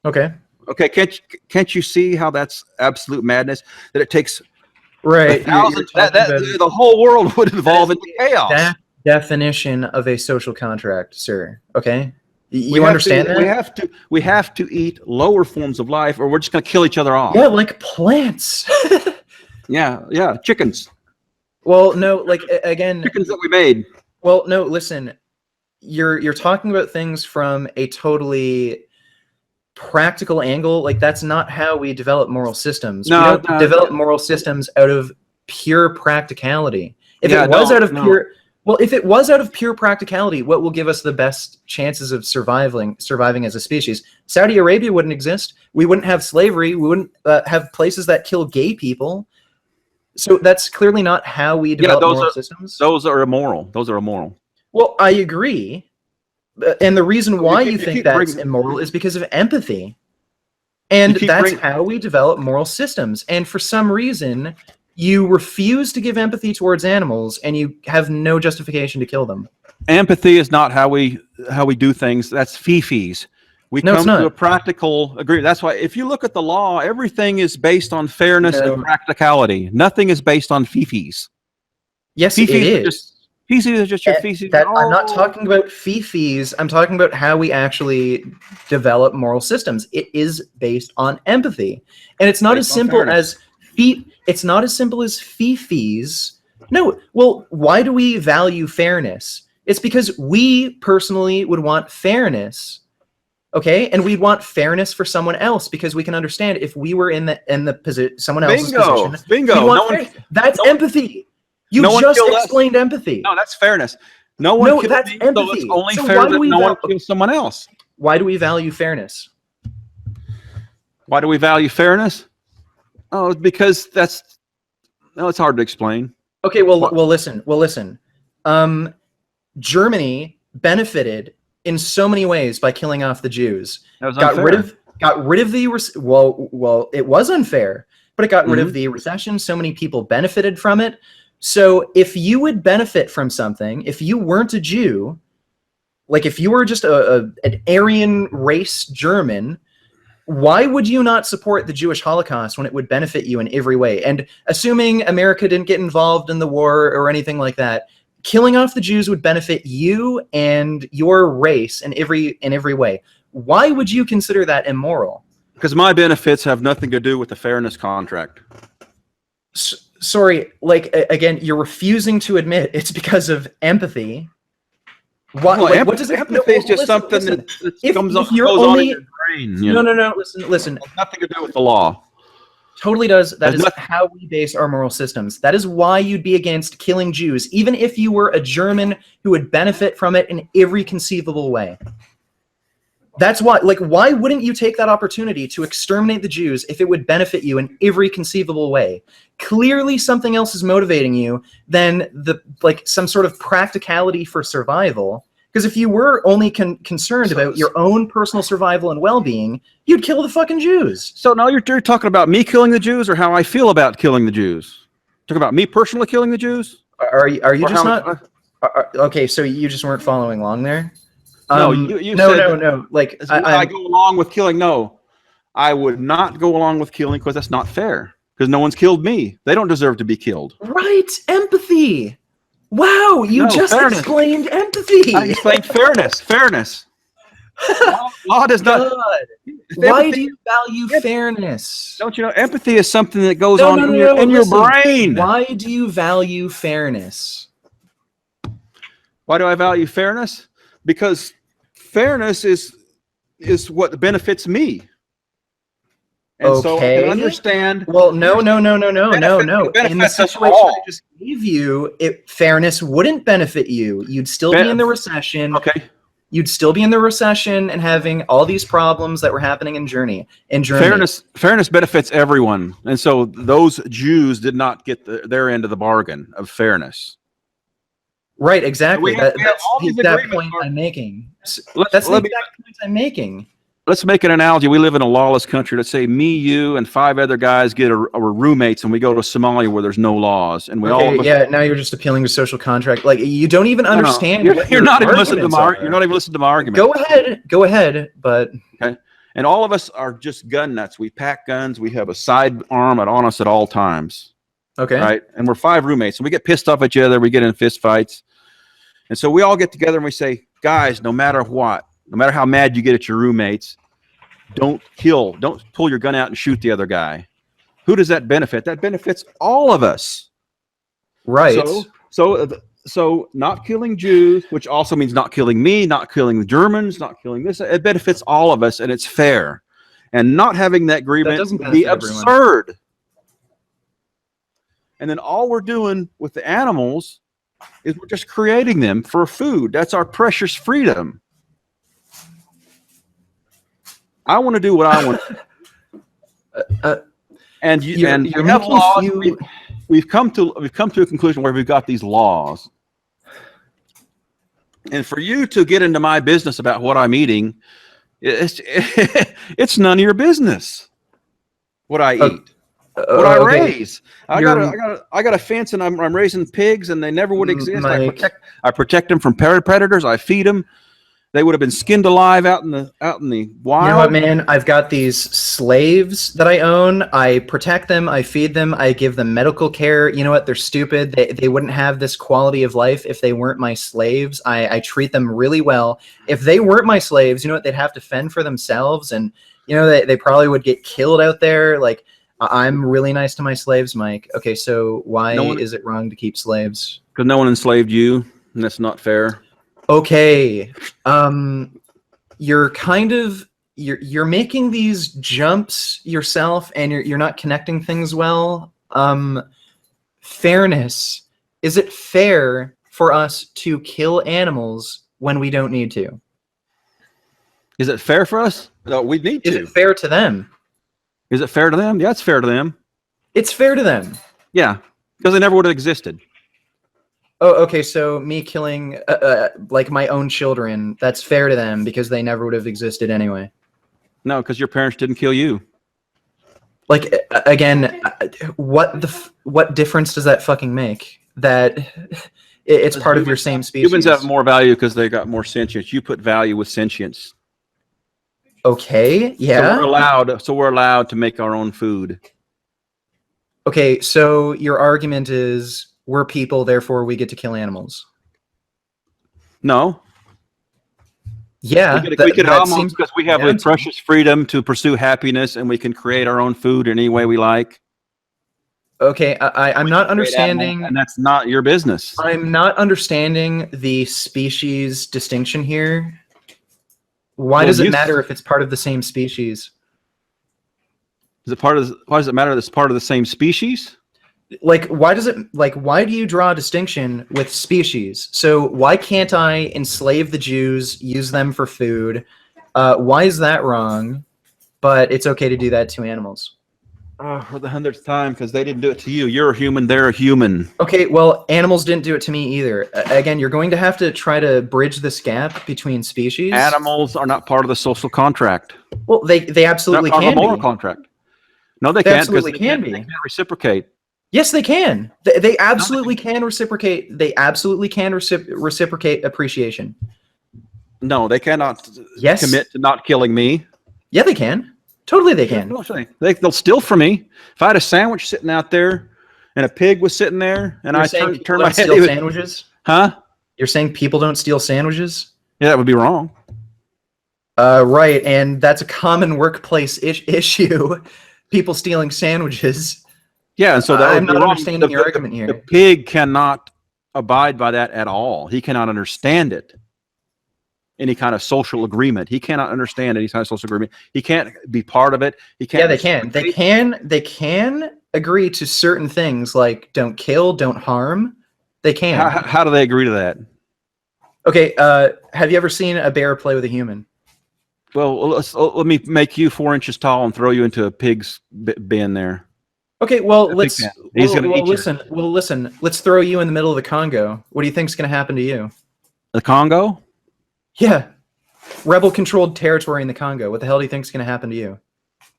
Okay. Okay, can't you see how that's absolute madness? That it takes Right. 1,000. The whole world would evolve into chaos. That definition of a social contract, sir. Okay. You understand that? We have to eat lower forms of life, or we're just going to kill each other off. Yeah, like plants. Yeah, chickens. Well, no, like again, Chickens that we made. Well, no, listen. You're talking about things from a totally practical angle. Like, that's not how we develop moral systems. No, we don't develop moral systems out of pure practicality. If it was out of pure practicality, what will give us the best chances of surviving as a species? Saudi Arabia wouldn't exist. We wouldn't have slavery. We wouldn't have places that kill gay people. So that's clearly not how we develop moral systems. Those are immoral. Well, I agree. And the reason why you think that's immoral is because of empathy. And that's how we develop moral systems. And for some reason, you refuse to give empathy towards animals, and you have no justification to kill them. Empathy is not how we do things. That's fifis. We come to a practical agreement. That's why if you look at the law, everything is based on fairness and practicality. Nothing is based on fifis. Yes, it is. Feces are just your feces. I'm not talking about fifis. I'm talking about how we actually develop moral systems. It is based on empathy, and it's not as simple as It's not as simple as fifis. No. Well, why do we value fairness? It's because we personally would want fairness. Okay, and we'd want fairness for someone else because we can understand if we were in the position, someone else's position. Bingo. That's empathy. You just explained empathy. No, that's fairness. No one kills that's me, empathy. so it's only fair that no one kills someone else. Why do we value fairness? Why do we value fairness? Oh, because it's hard to explain. Okay, well, listen. Germany benefited in so many ways by killing off the Jews. That was unfair. Got rid of the it was unfair, but it got rid of the recession. So many people benefited from it. So if you would benefit from something, if you weren't a Jew, like if you were just an Aryan race German, why would you not support the Jewish Holocaust when it would benefit you in every way? And assuming America didn't get involved in the war or anything like that, killing off the Jews would benefit you and your race in every way. Why would you consider that immoral? Because my benefits have nothing to do with the fairness contract. Sorry, like, again, you're refusing to admit it's because of empathy. What, Well, what does it? empathy is just something that goes on in your brain. You know? No. Listen. It has nothing to do with the law. Totally does. That is how we base our moral systems. That is why you'd be against killing Jews, even if you were a German who would benefit from it in every conceivable way. That's why, like, why wouldn't you take that opportunity to exterminate the Jews if it would benefit you in every conceivable way? Clearly something else is motivating you than some sort of practicality for survival. Because if you were only concerned about your own personal survival and well-being, you'd kill the fucking Jews. So now you're talking about me killing the Jews or how I feel about killing the Jews? Talking about me personally killing the Jews? Are you just not... okay, so you just weren't following along there? No, you said no. Like, I go along with killing. No, I would not go along with killing because that's not fair. Because no one's killed me. They don't deserve to be killed. Right, empathy. Wow, you just explained empathy. I explained fairness. Fairness. Law does not. Why do you value fairness? Don't you know empathy is something that goes on in your brain? Why do you value fairness? Why do I value fairness? Because fairness is what benefits me. And so I can understand. Well, no. In the situation I just gave you, fairness wouldn't benefit you. You'd still be in the recession. Okay. You'd still be in the recession and having all these problems that were happening in Germany. Fairness benefits everyone. And so those Jews did not get their end of the bargain of fairness. Right, exactly. That's the exact point I'm making. That's the exact point I'm making. Let's make an analogy. We live in a lawless country. Let's say me, you, and 5 other guys get our roommates, and we go to Somalia where there's no laws, and we all. Now you're just appealing to social contract. Like, you don't even understand. You're not even listening to my argument. Go ahead. But okay, and all of us are just gun nuts. We pack guns. We have a sidearm on us at all times. Okay. Right, and we're 5 roommates, and we get pissed off at each other. We get in fist fights, and so we all get together and we say, guys, no matter what. No matter how mad you get at your roommates, don't pull your gun out and shoot the other guy. Who does that benefit? That benefits all of us. Right. So not killing Jews, which also means not killing me, not killing the Germans, not killing this. It benefits all of us, and it's fair. And not having that agreement would be absurd. And then all we're doing with the animals is we're just creating them for food. That's our precious freedom. I want to do what I want. And you're have laws. We've come to a conclusion where we've got these laws. And for you to get into my business about what I'm eating, it's none of your business. What I eat, what I raise. I got a fence, and I'm raising pigs, and they never would exist. I protect them from predators. I feed them. They would have been skinned alive out in the wild. You know what, man? I've got these slaves that I own. I protect them. I feed them. I give them medical care. You know what? They're stupid. They wouldn't have this quality of life if they weren't my slaves. I treat them really well. If they weren't my slaves, you know what? They'd have to fend for themselves, and you know they probably would get killed out there. Like, I'm really nice to my slaves, Mike. Okay, so why is it wrong to keep slaves? Because no one enslaved you, and that's not fair. Okay, you're making these jumps yourself, and you're not connecting things well. Fairness. Is it fair for us to kill animals when we don't need to? Is it fair for us? No, we need to. Is it fair to them? Is it fair to them? Yeah, it's fair to them. It's fair to them. Yeah, because they never would have existed. Oh, okay. So me killing like my own children, that's fair to them because they never would have existed anyway. No, because your parents didn't kill you. Like, again, what difference does that fucking make? That it's part of your same species. Humans have more value because they got more sentience. You put value with sentience. Okay, So yeah. we're allowed to make our own food. Okay, so your argument is we're people, therefore we get to kill animals. No, Yeah, we could that almost, seems because we have yeah. the precious freedom to pursue happiness, and we can create our own food any way we like. Okay, I'm not Create animals, understanding. and that's not your business. I'm not understanding the species distinction here. Why Well, does it matter if it's part of the same species? Is it part of? Why does it matter that it's part of the same species? Like, why do you draw a distinction with species? So why can't I enslave the Jews, use them for food? Why is that wrong? But it's okay to do that to animals. For the 100th time, because they didn't do it to you. You're a human. They're a human. Okay, well, animals didn't do it to me either. Again, you're going to have to try to bridge this gap between species. Animals are not part of the social contract. Well, they absolutely Not part of can the moral be. contract. No, they They can't, because absolutely can be. they can't reciprocate. Yes, they can. They absolutely can reciprocate. They absolutely can reciprocate appreciation. No, they cannot Yes. commit to not killing me. Yeah, they can. Totally, they can. They'll steal from me. If I had a sandwich sitting out there and a pig was sitting there and You're I saying turned my head, steal sandwiches? huh? You're saying people don't steal sandwiches? Yeah, that would be wrong. Right, and that's a common workplace issue. People stealing sandwiches. Yeah, and so that I'm would be not wrong. understanding your argument The here. pig cannot abide by that at all. He cannot understand it. Any kind of social agreement. He cannot understand any kind of social agreement. He can't be part of it. He can't. Yeah, they can. They can agree to certain things like don't kill, don't harm. They can. How do they agree to that? Okay, have you ever seen a bear play with a human? Well, let me make you 4 inches tall and throw you into a pig's bin there. Okay, well, He's gonna eat you. listen. Let's throw you in the middle of the Congo. What do you think's going to happen to you? The Congo? Yeah, rebel-controlled territory in the Congo. What the hell do you think's going to happen to you?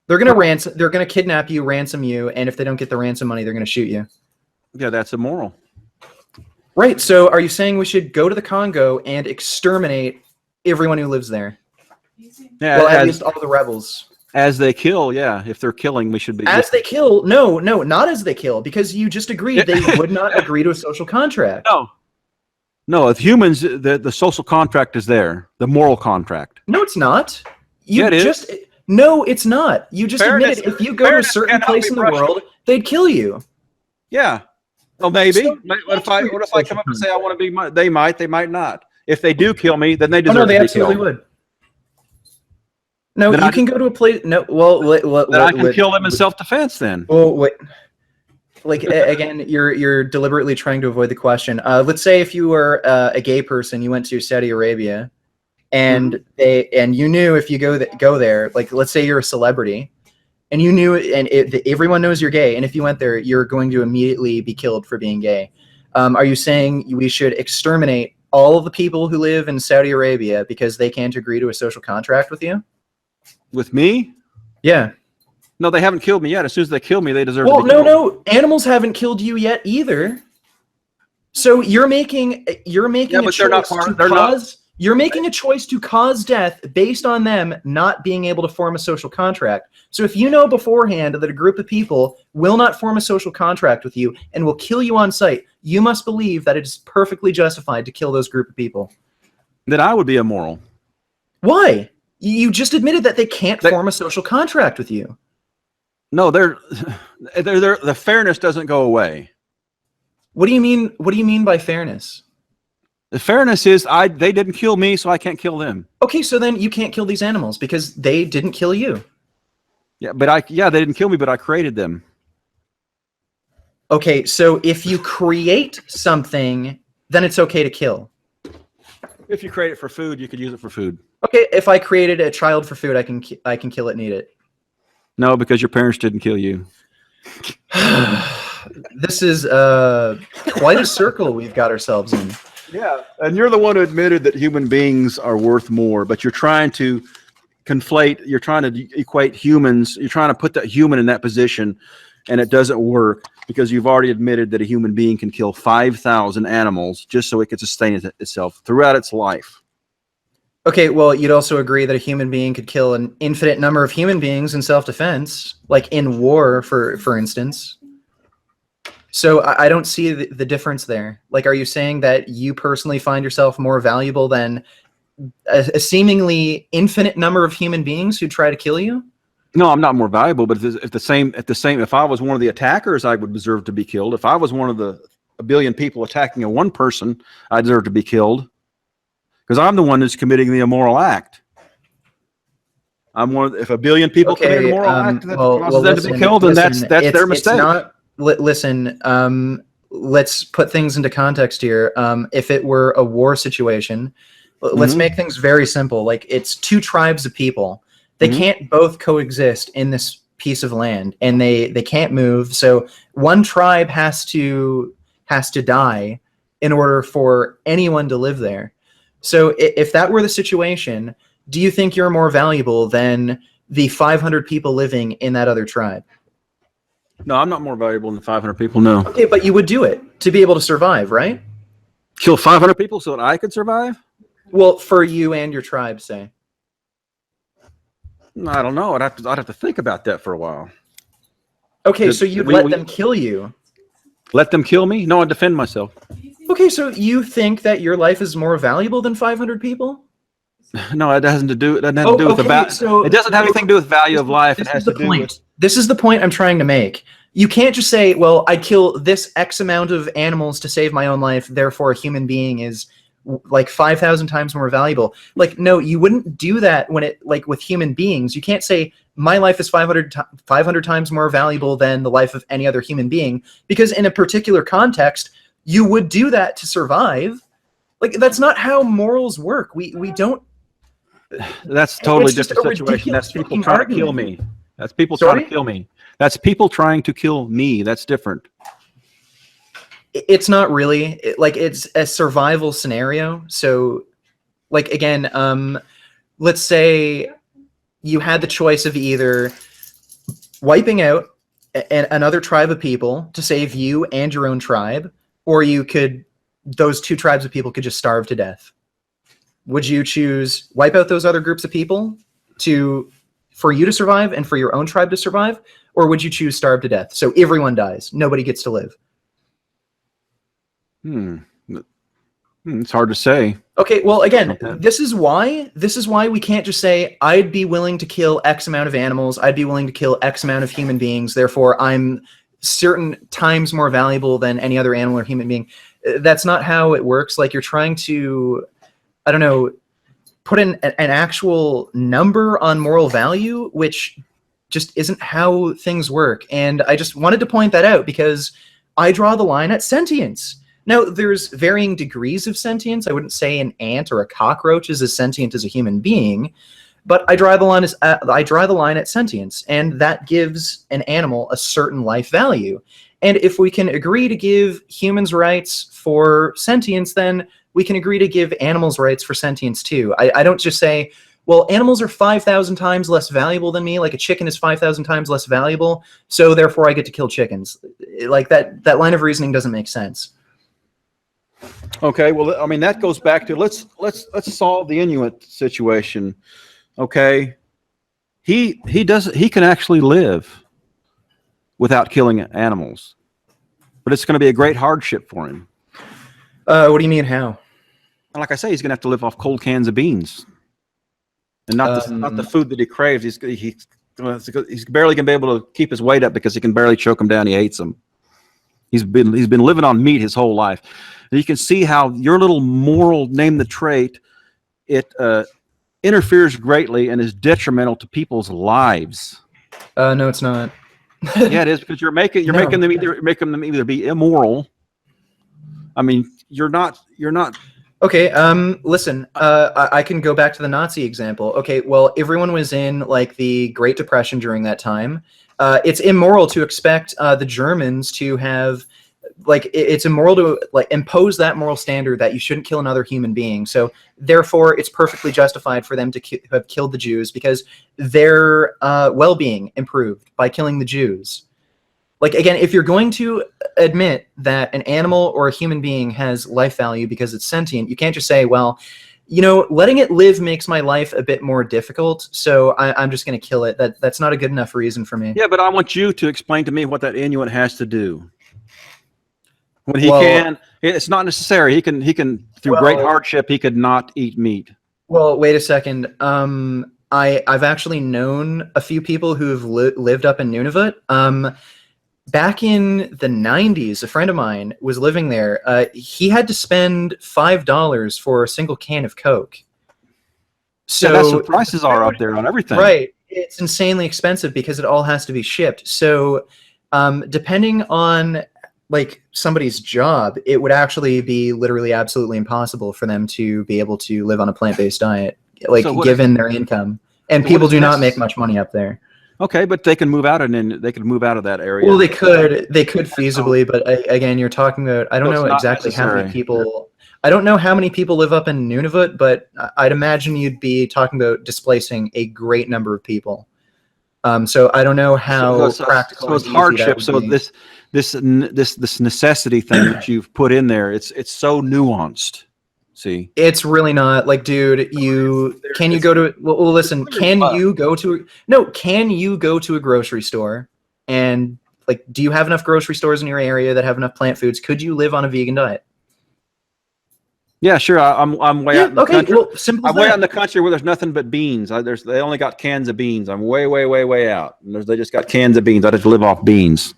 They're going to kidnap you, ransom you, and if they don't get the ransom money, they're going to shoot you. Yeah, that's immoral. Right. So, are you saying we should go to the Congo and exterminate everyone who lives there? Yeah, Well, at least all the rebels. As they kill, yeah. If they're killing, we should be. As they kill? No, not as they kill, because you just agreed they would not agree to a social contract. No, with humans, the social contract is there, the moral contract. No, it's not. Yeah, it is. No, it's not. You just Fairness- admitted if you go to a certain cannot place be in the brushed world, they'd kill you. Yeah. Oh, maybe. So- What if I come up and say I want to be? They might not. If they do kill me, then they Oh deserve no, they to be absolutely killed. would. No, Then you I can go to a place. No, well, Then I can kill them in self-defense. Then. Well, wait. Like again, you're deliberately trying to avoid the question. Let's say if you were a gay person, you went to Saudi Arabia, and you knew if you go there, like let's say you're a celebrity, and you knew, and everyone knows you're gay, and if you went there, you're going to immediately be killed for being gay. Are you saying we should exterminate all of the people who live in Saudi Arabia because they can't agree to a social contract with you? With me? Yeah. No, they haven't killed me yet. As soon as they kill me, they deserve to Well, be killed. no, animals haven't killed you yet either. So you're making a choice you're making a choice to cause death based on them not being able to form a social contract. So if you know beforehand that a group of people will not form a social contract with you and will kill you on sight, you must believe that it is perfectly justified to kill those group of people. Then I would be immoral. Why? You just admitted that they can't form a social contract with you. No, the fairness doesn't go away. What do you mean? What do you mean by fairness? The fairness is they didn't kill me, so I can't kill them. Okay, so then you can't kill these animals because they didn't kill you. Yeah, they didn't kill me, but I created them. Okay, so if you create something, then it's okay to kill. If you create it for food, you could use it for food. Okay, if I created a child for food, I can kill it and eat it. No, because your parents didn't kill you. This is quite a circle we've got ourselves in. Yeah, and you're the one who admitted that human beings are worth more, but you're trying to conflate, you're trying to equate humans, you're trying to put that human in that position, and it doesn't work because you've already admitted that a human being can kill 5,000 animals just so it can sustain itself throughout its life. Okay, well, you'd also agree that a human being could kill an infinite number of human beings in self-defense, like in war, for instance. So I don't see the difference there. Like, are you saying that you personally find yourself more valuable than a seemingly infinite number of human beings who try to kill you? No, I'm not more valuable, but if I was one of the attackers, I would deserve to be killed. If I was one of the a billion people attacking a one person, I deserve to be killed because I'm the one who's committing the immoral act. If a billion people commit an Okay, immoral act that well, causes them to be killed, then that's their mistake. It's not. Listen, let's put things into context here. If it were a war situation, let's make things very simple. Like, it's two tribes of people. They can't both coexist in this piece of land, and they can't move. So one tribe has to die in order for anyone to live there. So if that were the situation, do you think you're more valuable than the 500 people living in that other tribe? No, I'm not more valuable than 500 people. No. Okay, but you would do it to be able to survive, right? Kill 500 people so that I could survive? Well, for you and your tribe, say. I don't know. I'd have to think about that for a while. Okay, so you'd let them kill you. Let them kill me? No, I'd defend myself. Okay, so you think that your life is more valuable than 500 people? No, it doesn't have to do with the value. It doesn't have anything to do with value of life. It has to do with. This is the point I'm trying to make. You can't just say, well, I'd kill this X amount of animals to save my own life, therefore a human being is like 5,000 times more valuable. Like, no, you wouldn't do that with human beings. You can't say my life is 500 times more valuable than the life of any other human being, because in a particular context, you would do that to survive. Like, that's not how morals work. We don't. That's totally different situation. That's people trying to kill me. That's people trying to kill me. That's people trying to kill me. That's different. It's not really. It's a survival scenario. So, like, again, let's say you had the choice of either wiping out another tribe of people to save you and your own tribe, or those two tribes of people could just starve to death. Would you choose wipe out those other groups of people for you to survive and for your own tribe to survive? Or would you choose starve to death? So everyone dies. Nobody gets to live. It's hard to say. Okay, well, again, this is why we can't just say, I'd be willing to kill X amount of animals. I'd be willing to kill X amount of human beings. Therefore, I'm certain times more valuable than any other animal or human being. That's not how it works. Like, you're trying to, I don't know, put an actual number on moral value, which just isn't how things work. And I just wanted to point that out because I draw the line at sentience. Now, there's varying degrees of sentience. I wouldn't say an ant or a cockroach is as sentient as a human being, but I draw the line at sentience, and that gives an animal a certain life value. And if we can agree to give humans rights for sentience, then we can agree to give animals rights for sentience too. I don't just say, well, animals are 5,000 times less valuable than me, like a chicken is 5,000 times less valuable, so therefore I get to kill chickens. Like, that line of reasoning doesn't make sense. Okay, well, I mean, that goes back to let's solve the Inuit situation. Okay, he can actually live without killing animals, but it's going to be a great hardship for him. What do you mean, how? Like I say, he's going to have to live off cold cans of beans, and not the food that he craves. He's barely going to be able to keep his weight up because he can barely choke him down. He hates them. He's been living on meat his whole life. And you can see how your little moral, name the trait, it interferes greatly and is detrimental to people's lives. No, it's not. Yeah, it is, because you're making them either be immoral. I mean, you're not. Okay, listen, I can go back to the Nazi example. Okay, well, everyone was in, like, the Great Depression during that time. It's immoral to expect the Germans to have, like, it's immoral to, like, impose that moral standard that you shouldn't kill another human being. So, therefore, it's perfectly justified for them to have killed the Jews because their well-being improved by killing the Jews. Like, again, if you're going to admit that an animal or a human being has life value because it's sentient, you can't just say, well, you know, letting it live makes my life a bit more difficult. So I'm just going to kill it. That's not a good enough reason for me. Yeah, but I want you to explain to me what that Inuit has to do. When he Well- can, it's not necessary. He can through great Well- hardship, he could not eat meat. Well, wait a second. I've actually known a few people who've lived up in Nunavut. Back in the 90s, a friend of mine was living there. He had to spend $5 for a single can of Coke. So Yeah, that's what prices are up there on everything. right. It's insanely expensive because it all has to be shipped. So depending on like somebody's job, it would actually be literally absolutely impossible for them to be able to live on a plant-based diet, like So what given their income. And so what people is do not this? make much money up there. Okay, but they can move out and then they can move out of that area. Well, they could feasibly, but again, you're talking about, I don't So it's know not exactly how many necessary. people, I don't know how many people live up in Nunavut, but I'd imagine you'd be talking about displacing a great number of people. So I don't know how practical. So it's and easy that hardship. would So be. this necessity thing that you've put in there, it's so nuanced. See, It's really not like, dude, can you go to, well, listen, can you go to a grocery store and like, do you have enough grocery stores in your area that have enough plant foods? Could you live on a vegan diet? yeah, sure. I'm way out in the okay, country. well, simple as I'm way out that. in the country where there's nothing but beans. They only got cans of beans. I'm way out. And they just got cans of beans. I just live off beans.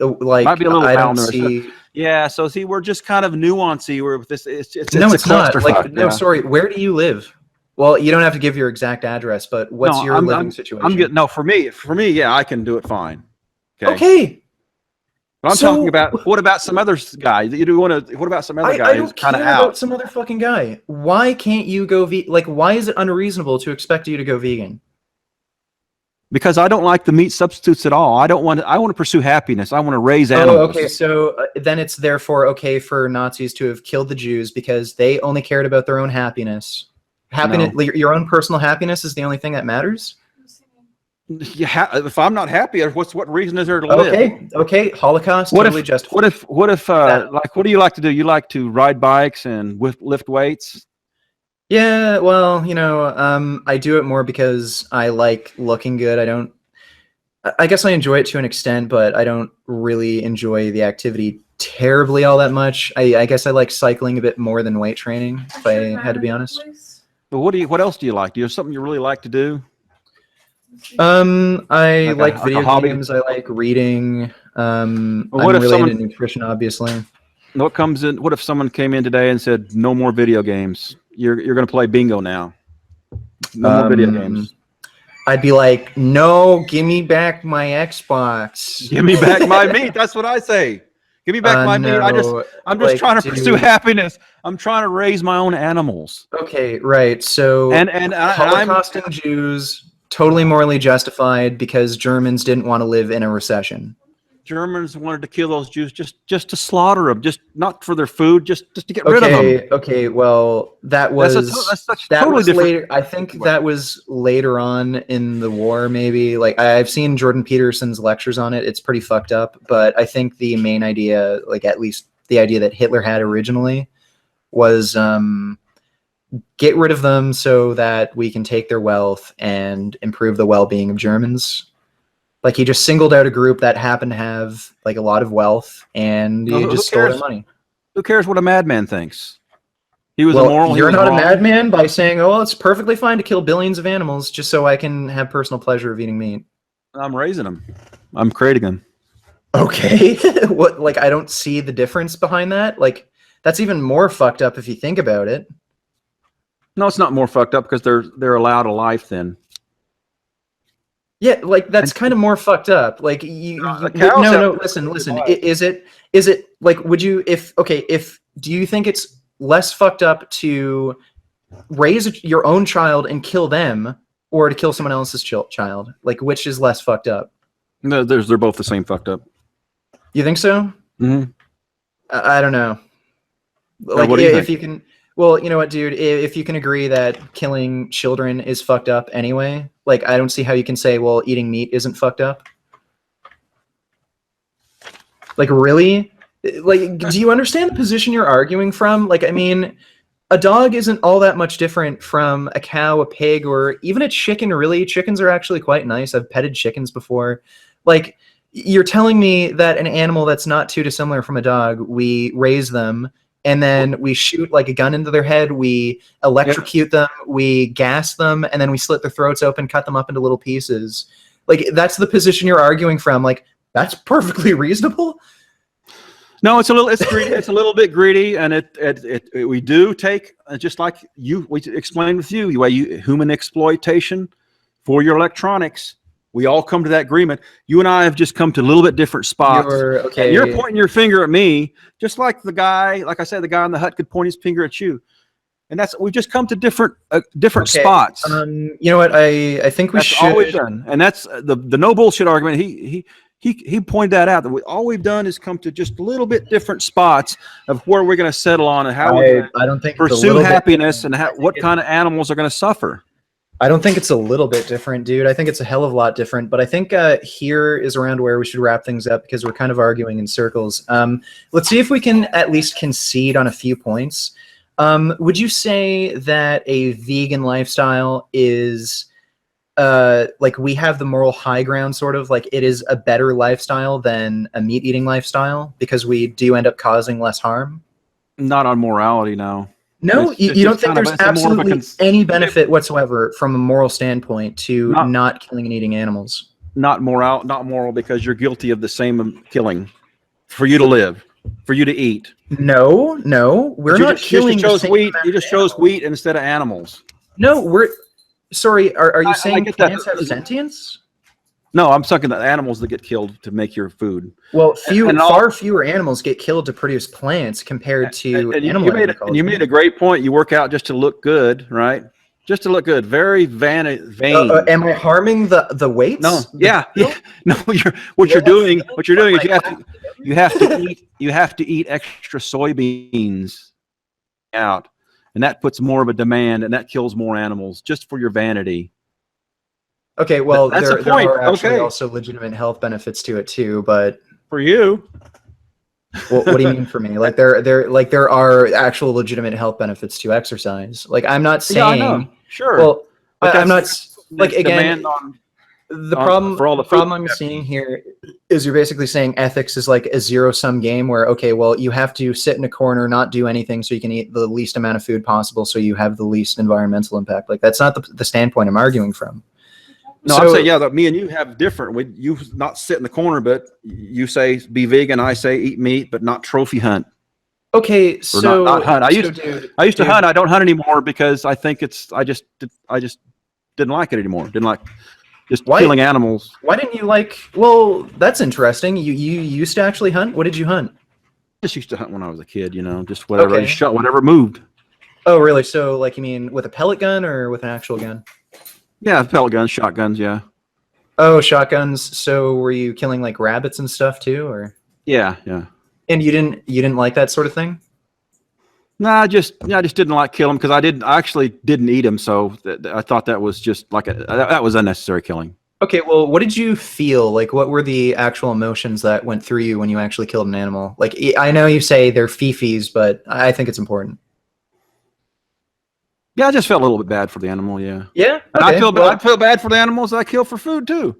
Like, Might be a little I don't malnourished. see. Yeah, so see, we're just kind of nuancy. Where with this, it's No, a it's not. Like, clusterfuck, no, yeah. sorry. Where do you live? Well, you don't have to give your exact address, but what's No, your living situation? I'm getting no for me. Yeah, I can do it fine. Okay. But I'm So- talking about what about some other guy that you do want to? What about some other I guy who's don't kind care of out? about some other fucking guy. Why can't you go like, why is it unreasonable to expect you to go vegan? Because I don't like the meat substitutes at all. I want to pursue happiness. I want to raise animals. Oh, okay. So then it's therefore okay for Nazis to have killed the Jews because they only cared about their own happiness. Happiness, your own personal happiness is the only thing that matters. If I'm not happy, what reason is there to live? Okay. Holocaust. What totally if justified. what if like what do you like to do? You like to ride bikes and lift weights? Yeah, well, you know, I do it more because I like looking good. I guess I enjoy it to an extent, but I don't really enjoy the activity terribly all that much. I guess I like cycling a bit more than weight training, if I had to be honest. But what else do you like? Do you have something you really like to do? I like a video hobby? games. I like reading. I'm what if really someone- into nutrition, obviously. What comes in? What if someone came in today and said, "No more video games. You're going to play bingo now. No more video games. I'd be like, no, give me back my Xbox. Give me back my meat." That's what I say. Give me back my meat. I'm just like, trying to pursue dude. happiness. I'm trying to raise my own animals. Okay, right. So And I'm Holocausting Jews, totally morally justified because Germans didn't want to live in a recession. Germans wanted to kill those Jews just to slaughter them, just not for their food, just to get rid of them. Okay, well, that was that's that totally was different. later. I think that was later on in the war, maybe. Like I've seen Jordan Peterson's lectures on it. It's pretty fucked up, but I think the main idea, like at least the idea that Hitler had originally, was get rid of them so that we can take their wealth and improve the well-being of Germans. Like he just singled out a group that happened to have like a lot of wealth, and he Who just stole cares? their money. Who cares what a madman thinks? He was Well, immoral. you're he was not wrong. a madman by saying, "Oh, it's perfectly fine to kill billions of animals just so I can have personal pleasure of eating meat." I'm raising them. I'm creating them. Okay, what? Like I don't see the difference behind that. Like that's even more fucked up if you think about it. No, it's not more fucked up because they're allowed a life then. Yeah, like that's kind of more fucked up. Like no, listen. Is it like would you if do you think it's less fucked up to raise your own child and kill them or to kill someone else's child? Like which is less fucked up? No, they're both the same fucked up. You think so? Mm-hmm. I don't know. Like what do you if think? you can, well, you know what, dude? If you can agree that killing children is fucked up anyway, like I don't see how you can say, well, eating meat isn't fucked up. Like really? Like, do you understand the position you're arguing from? Like, I mean, a dog isn't all that much different from a cow, a pig, or even a chicken, really. Chickens are actually quite nice. I've petted chickens before. Like, you're telling me that an animal that's not too dissimilar from a dog, we raise them, and then we shoot like a gun into their head, we electrocute them, we gas them, and then we slit their throats open, cut them up into little pieces. Like, that's the position you're arguing from. Like, that's perfectly reasonable. No, it's greedy. It's a little bit greedy, and we do take, just like we explained with you, human exploitation for your electronics. We all come to that agreement. You and I have just come to a little bit different spots. Okay. And you're pointing your finger at me, just like the guy, like I said, the guy in the hut could point his finger at you. And we've just come to different spots. You know what? I think we should. That's all we've done, and that's the no bullshit argument. He pointed that out, that all we've done is come to just a little bit different spots of where we're going to settle on and how we're going to pursue happiness and what kind of animals are going to suffer. I don't think it's a little bit different, dude. I think it's a hell of a lot different. But I think here is around where we should wrap things up because we're kind of arguing in circles. Let's see if we can at least concede on a few points. Would you say that a vegan lifestyle is like we have the moral high ground, sort of like it is a better lifestyle than a meat eating lifestyle because we do end up causing less harm? Not on morality, no. No, you don't think there's absolutely any benefit whatsoever from a moral standpoint to not killing and eating animals? Not moral because you're guilty of the same killing for you to live, for you to eat. No, we're not killing. You just chose wheat instead of animals. No, sorry, are you saying plants have sentience? No, I'm talking about animals that get killed to make your food. Well, far fewer animals get killed to produce plants compared to animal agriculture. And you made a great point. You work out just to look good, right? Just to look good. Very vain. Am I harming the weights? No. Yeah. No. What you're doing is you have to eat extra soybeans out, and that puts more of a demand, and that kills more animals just for your vanity. Okay, well, there are actually also legitimate health benefits to it too, but for you, well, what do you mean for me? Like there are actual legitimate health benefits to exercise. Like I'm not saying, I know. Sure. Well, I'm not like again. The problem I'm seeing seeing here is you're basically saying ethics is like a zero-sum game where, okay, well, you have to sit in a corner, not do anything so you can eat the least amount of food possible so you have the least environmental impact. Like that's not the standpoint I'm arguing from. No, I'm saying, that me and you have different. You not sit in the corner, but you say be vegan. I say eat meat, but not trophy hunt. Okay, so not hunt. I used to hunt. I don't hunt anymore because I think I just didn't like it anymore. Didn't like killing animals. Why didn't you like? Well, that's interesting. You used to actually hunt. What did you hunt? I just used to hunt when I was a kid. Just whatever. I just shot whatever moved. Oh, really? So, like, you mean with a pellet gun or with an actual gun? Yeah, pellet guns, shotguns, yeah. Oh, shotguns. So were you killing like rabbits and stuff too, or? Yeah. And you didn't like that sort of thing? No, I just didn't like killing them because I actually didn't eat them, so I thought that was just like that was unnecessary killing. Okay, well, what did you feel? Like, what were the actual emotions that went through you when you actually killed an animal? Like, I know you say they're fifis, but I think it's important. Yeah, I just felt a little bit bad for the animal. Yeah. Yeah. Okay. And I feel bad for the animals that I kill for food too.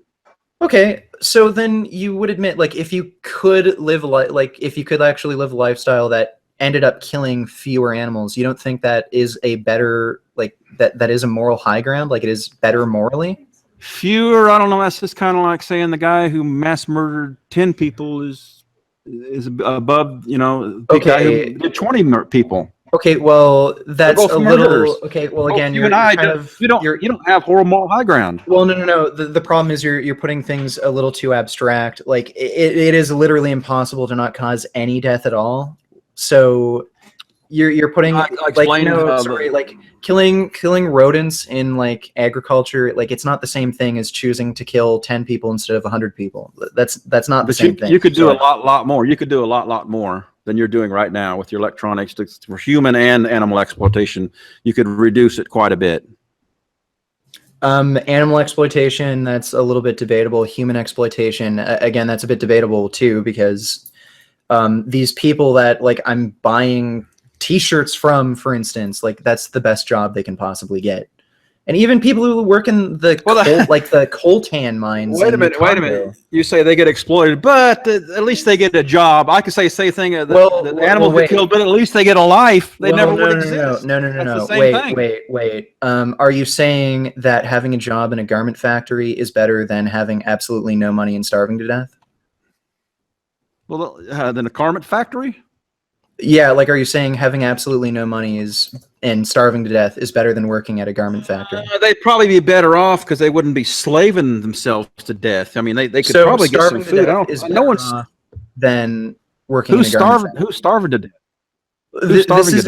Okay, so then you would admit, like, if you could actually live a lifestyle that ended up killing fewer animals, you don't think that is a better, like, that is a moral high ground? Like, it is better morally? Fewer, I don't know. That's just kind of like saying the guy who mass murdered 10 people is above, the guy who did 20 people. Okay, well, that's a little. Okay, well, again, you don't have horrible moral high ground. Well, no. The problem is you're putting things a little too abstract. Like it is literally impossible to not cause any death at all. So you're putting like killing rodents in like agriculture. Like it's not the same thing as choosing to kill 10 people instead of 100 people. That's not the same thing. You could do a lot more. You could do a lot more than you're doing right now with your electronics for human and animal exploitation. You could reduce it quite a bit. Animal exploitation, that's a little bit debatable. Human exploitation, again, that's a bit debatable too, because these people that like I'm buying t-shirts from, for instance, like that's the best job they can possibly get. And even people who work in the the coltan mines. Wait a minute. You say they get exploited, but at least they get a job. I could say same thing. The animals get killed, but at least they get a life. They never would exist. No. The same thing. Wait. Are you saying that having a job in a garment factory is better than having absolutely no money and starving to death? Well, then a garment factory? Yeah, like, are you saying having absolutely no money and starving to death is better than working at a garment factory? They'd probably be better off because they wouldn't be slaving themselves to death. I mean, they could probably get some food. No one's than working. Who's starving? Who's starving to death? This is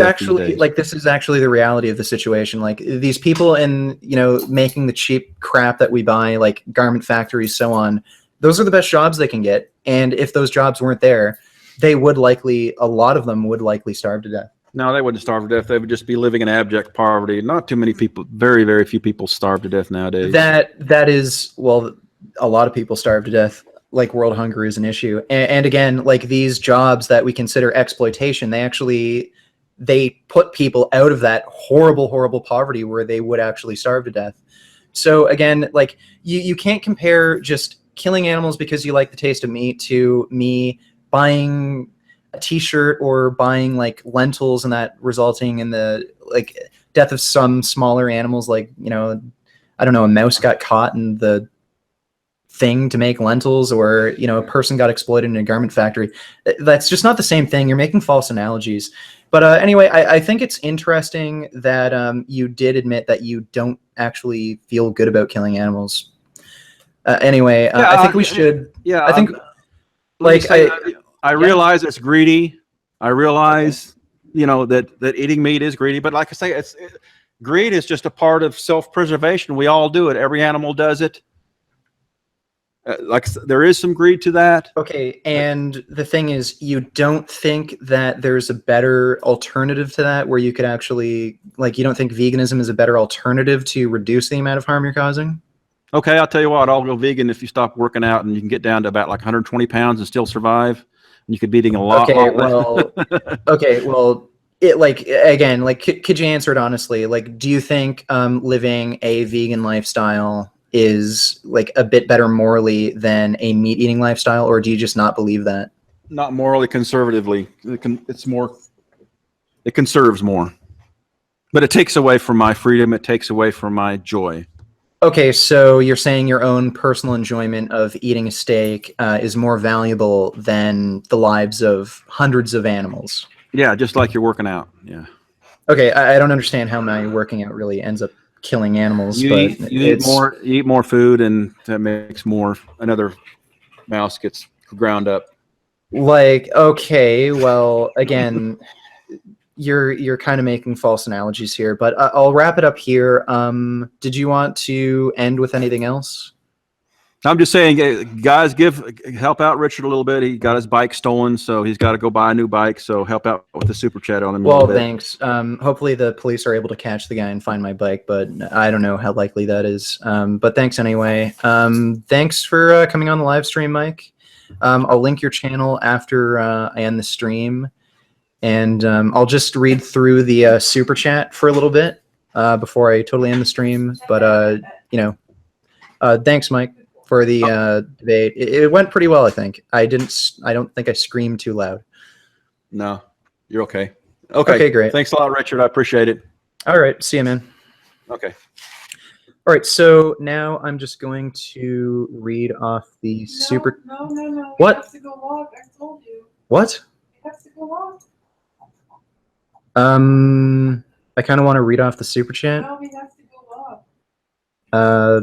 actually the reality of the situation. Like, these people making the cheap crap that we buy, like garment factories, so on. Those are the best jobs they can get, and if those jobs weren't there, a lot of them would likely starve to death. No, they wouldn't starve to death. They would just be living in abject poverty. Not too many people, very, very few people starve to death nowadays. That is, well, a lot of people starve to death. Like, world hunger is an issue. And again, like, these jobs that we consider exploitation, they put people out of that horrible, horrible poverty where they would actually starve to death. So again, like, you can't compare just killing animals because you like the taste of meat to me buying a t-shirt or buying like lentils and that resulting in the like death of some smaller animals, like, I don't know, a mouse got caught in the thing to make lentils, or a person got exploited in a garment factory. That's just not the same thing. You're making false analogies. But anyway, I think it's interesting that you did admit that you don't actually feel good about killing animals. Anyway, I think we should. Yeah, I think. I realize it's greedy. I realize, that eating meat is greedy. But like I say, greed is just a part of self-preservation. We all do it. Every animal does it. There is some greed to that. Okay, and the thing is, you don't think that there's a better alternative to that, where you could actually, like, you don't think veganism is a better alternative to reduce the amount of harm you're causing? Okay, I'll tell you what, I'll go vegan if you stop working out and you can get down to about like 120 pounds and still survive. And you could be eating a lot. Okay, well, it, like, again, like, could you answer it honestly? Like, do you think living a vegan lifestyle is like a bit better morally than a meat eating lifestyle, or do you just not believe that? Not morally, conservatively. It conserves more, but it takes away from my freedom. It takes away from my joy. Okay, so you're saying your own personal enjoyment of eating a steak is more valuable than the lives of hundreds of animals. Yeah, just like you're working out. Yeah. Okay, I don't understand how my working out really ends up killing animals. You eat more food, and that makes another mouse gets ground up. Like, okay, well, again, you're kind of making false analogies here, but I'll wrap it up here. Did you want to end with anything else? I'm just saying, guys, help out Richard a little bit. He got his bike stolen, so he's got to go buy a new bike. So help out with the super chat on him. Well, thanks. Hopefully the police are able to catch the guy and find my bike, but I don't know how likely that is. But thanks anyway. Thanks for coming on the live stream, Mike. I'll link your channel after I end the stream, and I'll just read through the super chat for a little bit before I totally end the stream. But thanks, Mike, for the debate. It went pretty well, I think. I don't think I screamed too loud. No, you're okay. Okay, great. Thanks a lot, Richard. I appreciate it. All right, see you, man. Okay. All right, so now I'm just going to read off the super. No. What? He has to go walk. I told you. What? He has to go walk. I kind of want to read off the super chat. No, he has to go walk.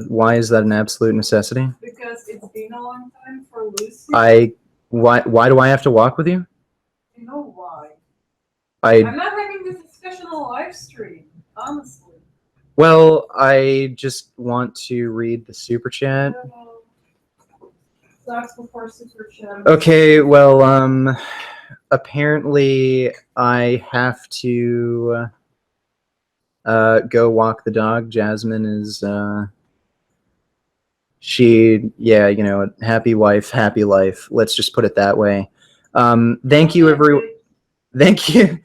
Why is that an absolute necessity? Because it's been a long time for Lucy. Why do I have to walk with you? You know why? I'm not having this discussion on live stream, honestly. Well, I just want to read the super chat. That's before super chat. Okay, well, apparently I have to go walk the dog. Jasmine is happy wife, happy life. Let's just put it that way. Thank you, everyone. Thank you.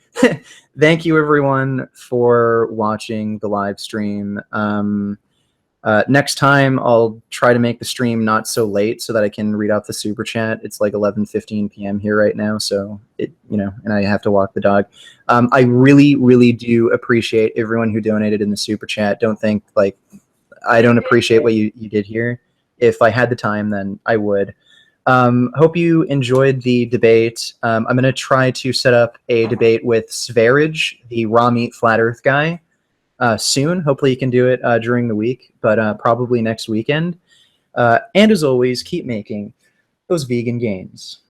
thank you everyone for watching the live stream. Next time I'll try to make the stream not so late so that I can read out the super chat. It's like 11:15 p.m. here right now, so and I have to walk the dog. I really, really do appreciate everyone who donated in the super chat. Don't think like I don't appreciate what you did here. If I had the time, then I would. Hope you enjoyed the debate. I'm going to try to set up a debate with Sverige, the raw meat flat earth guy, soon. Hopefully you can do it during the week, but probably next weekend. And as always, keep making those vegan gains.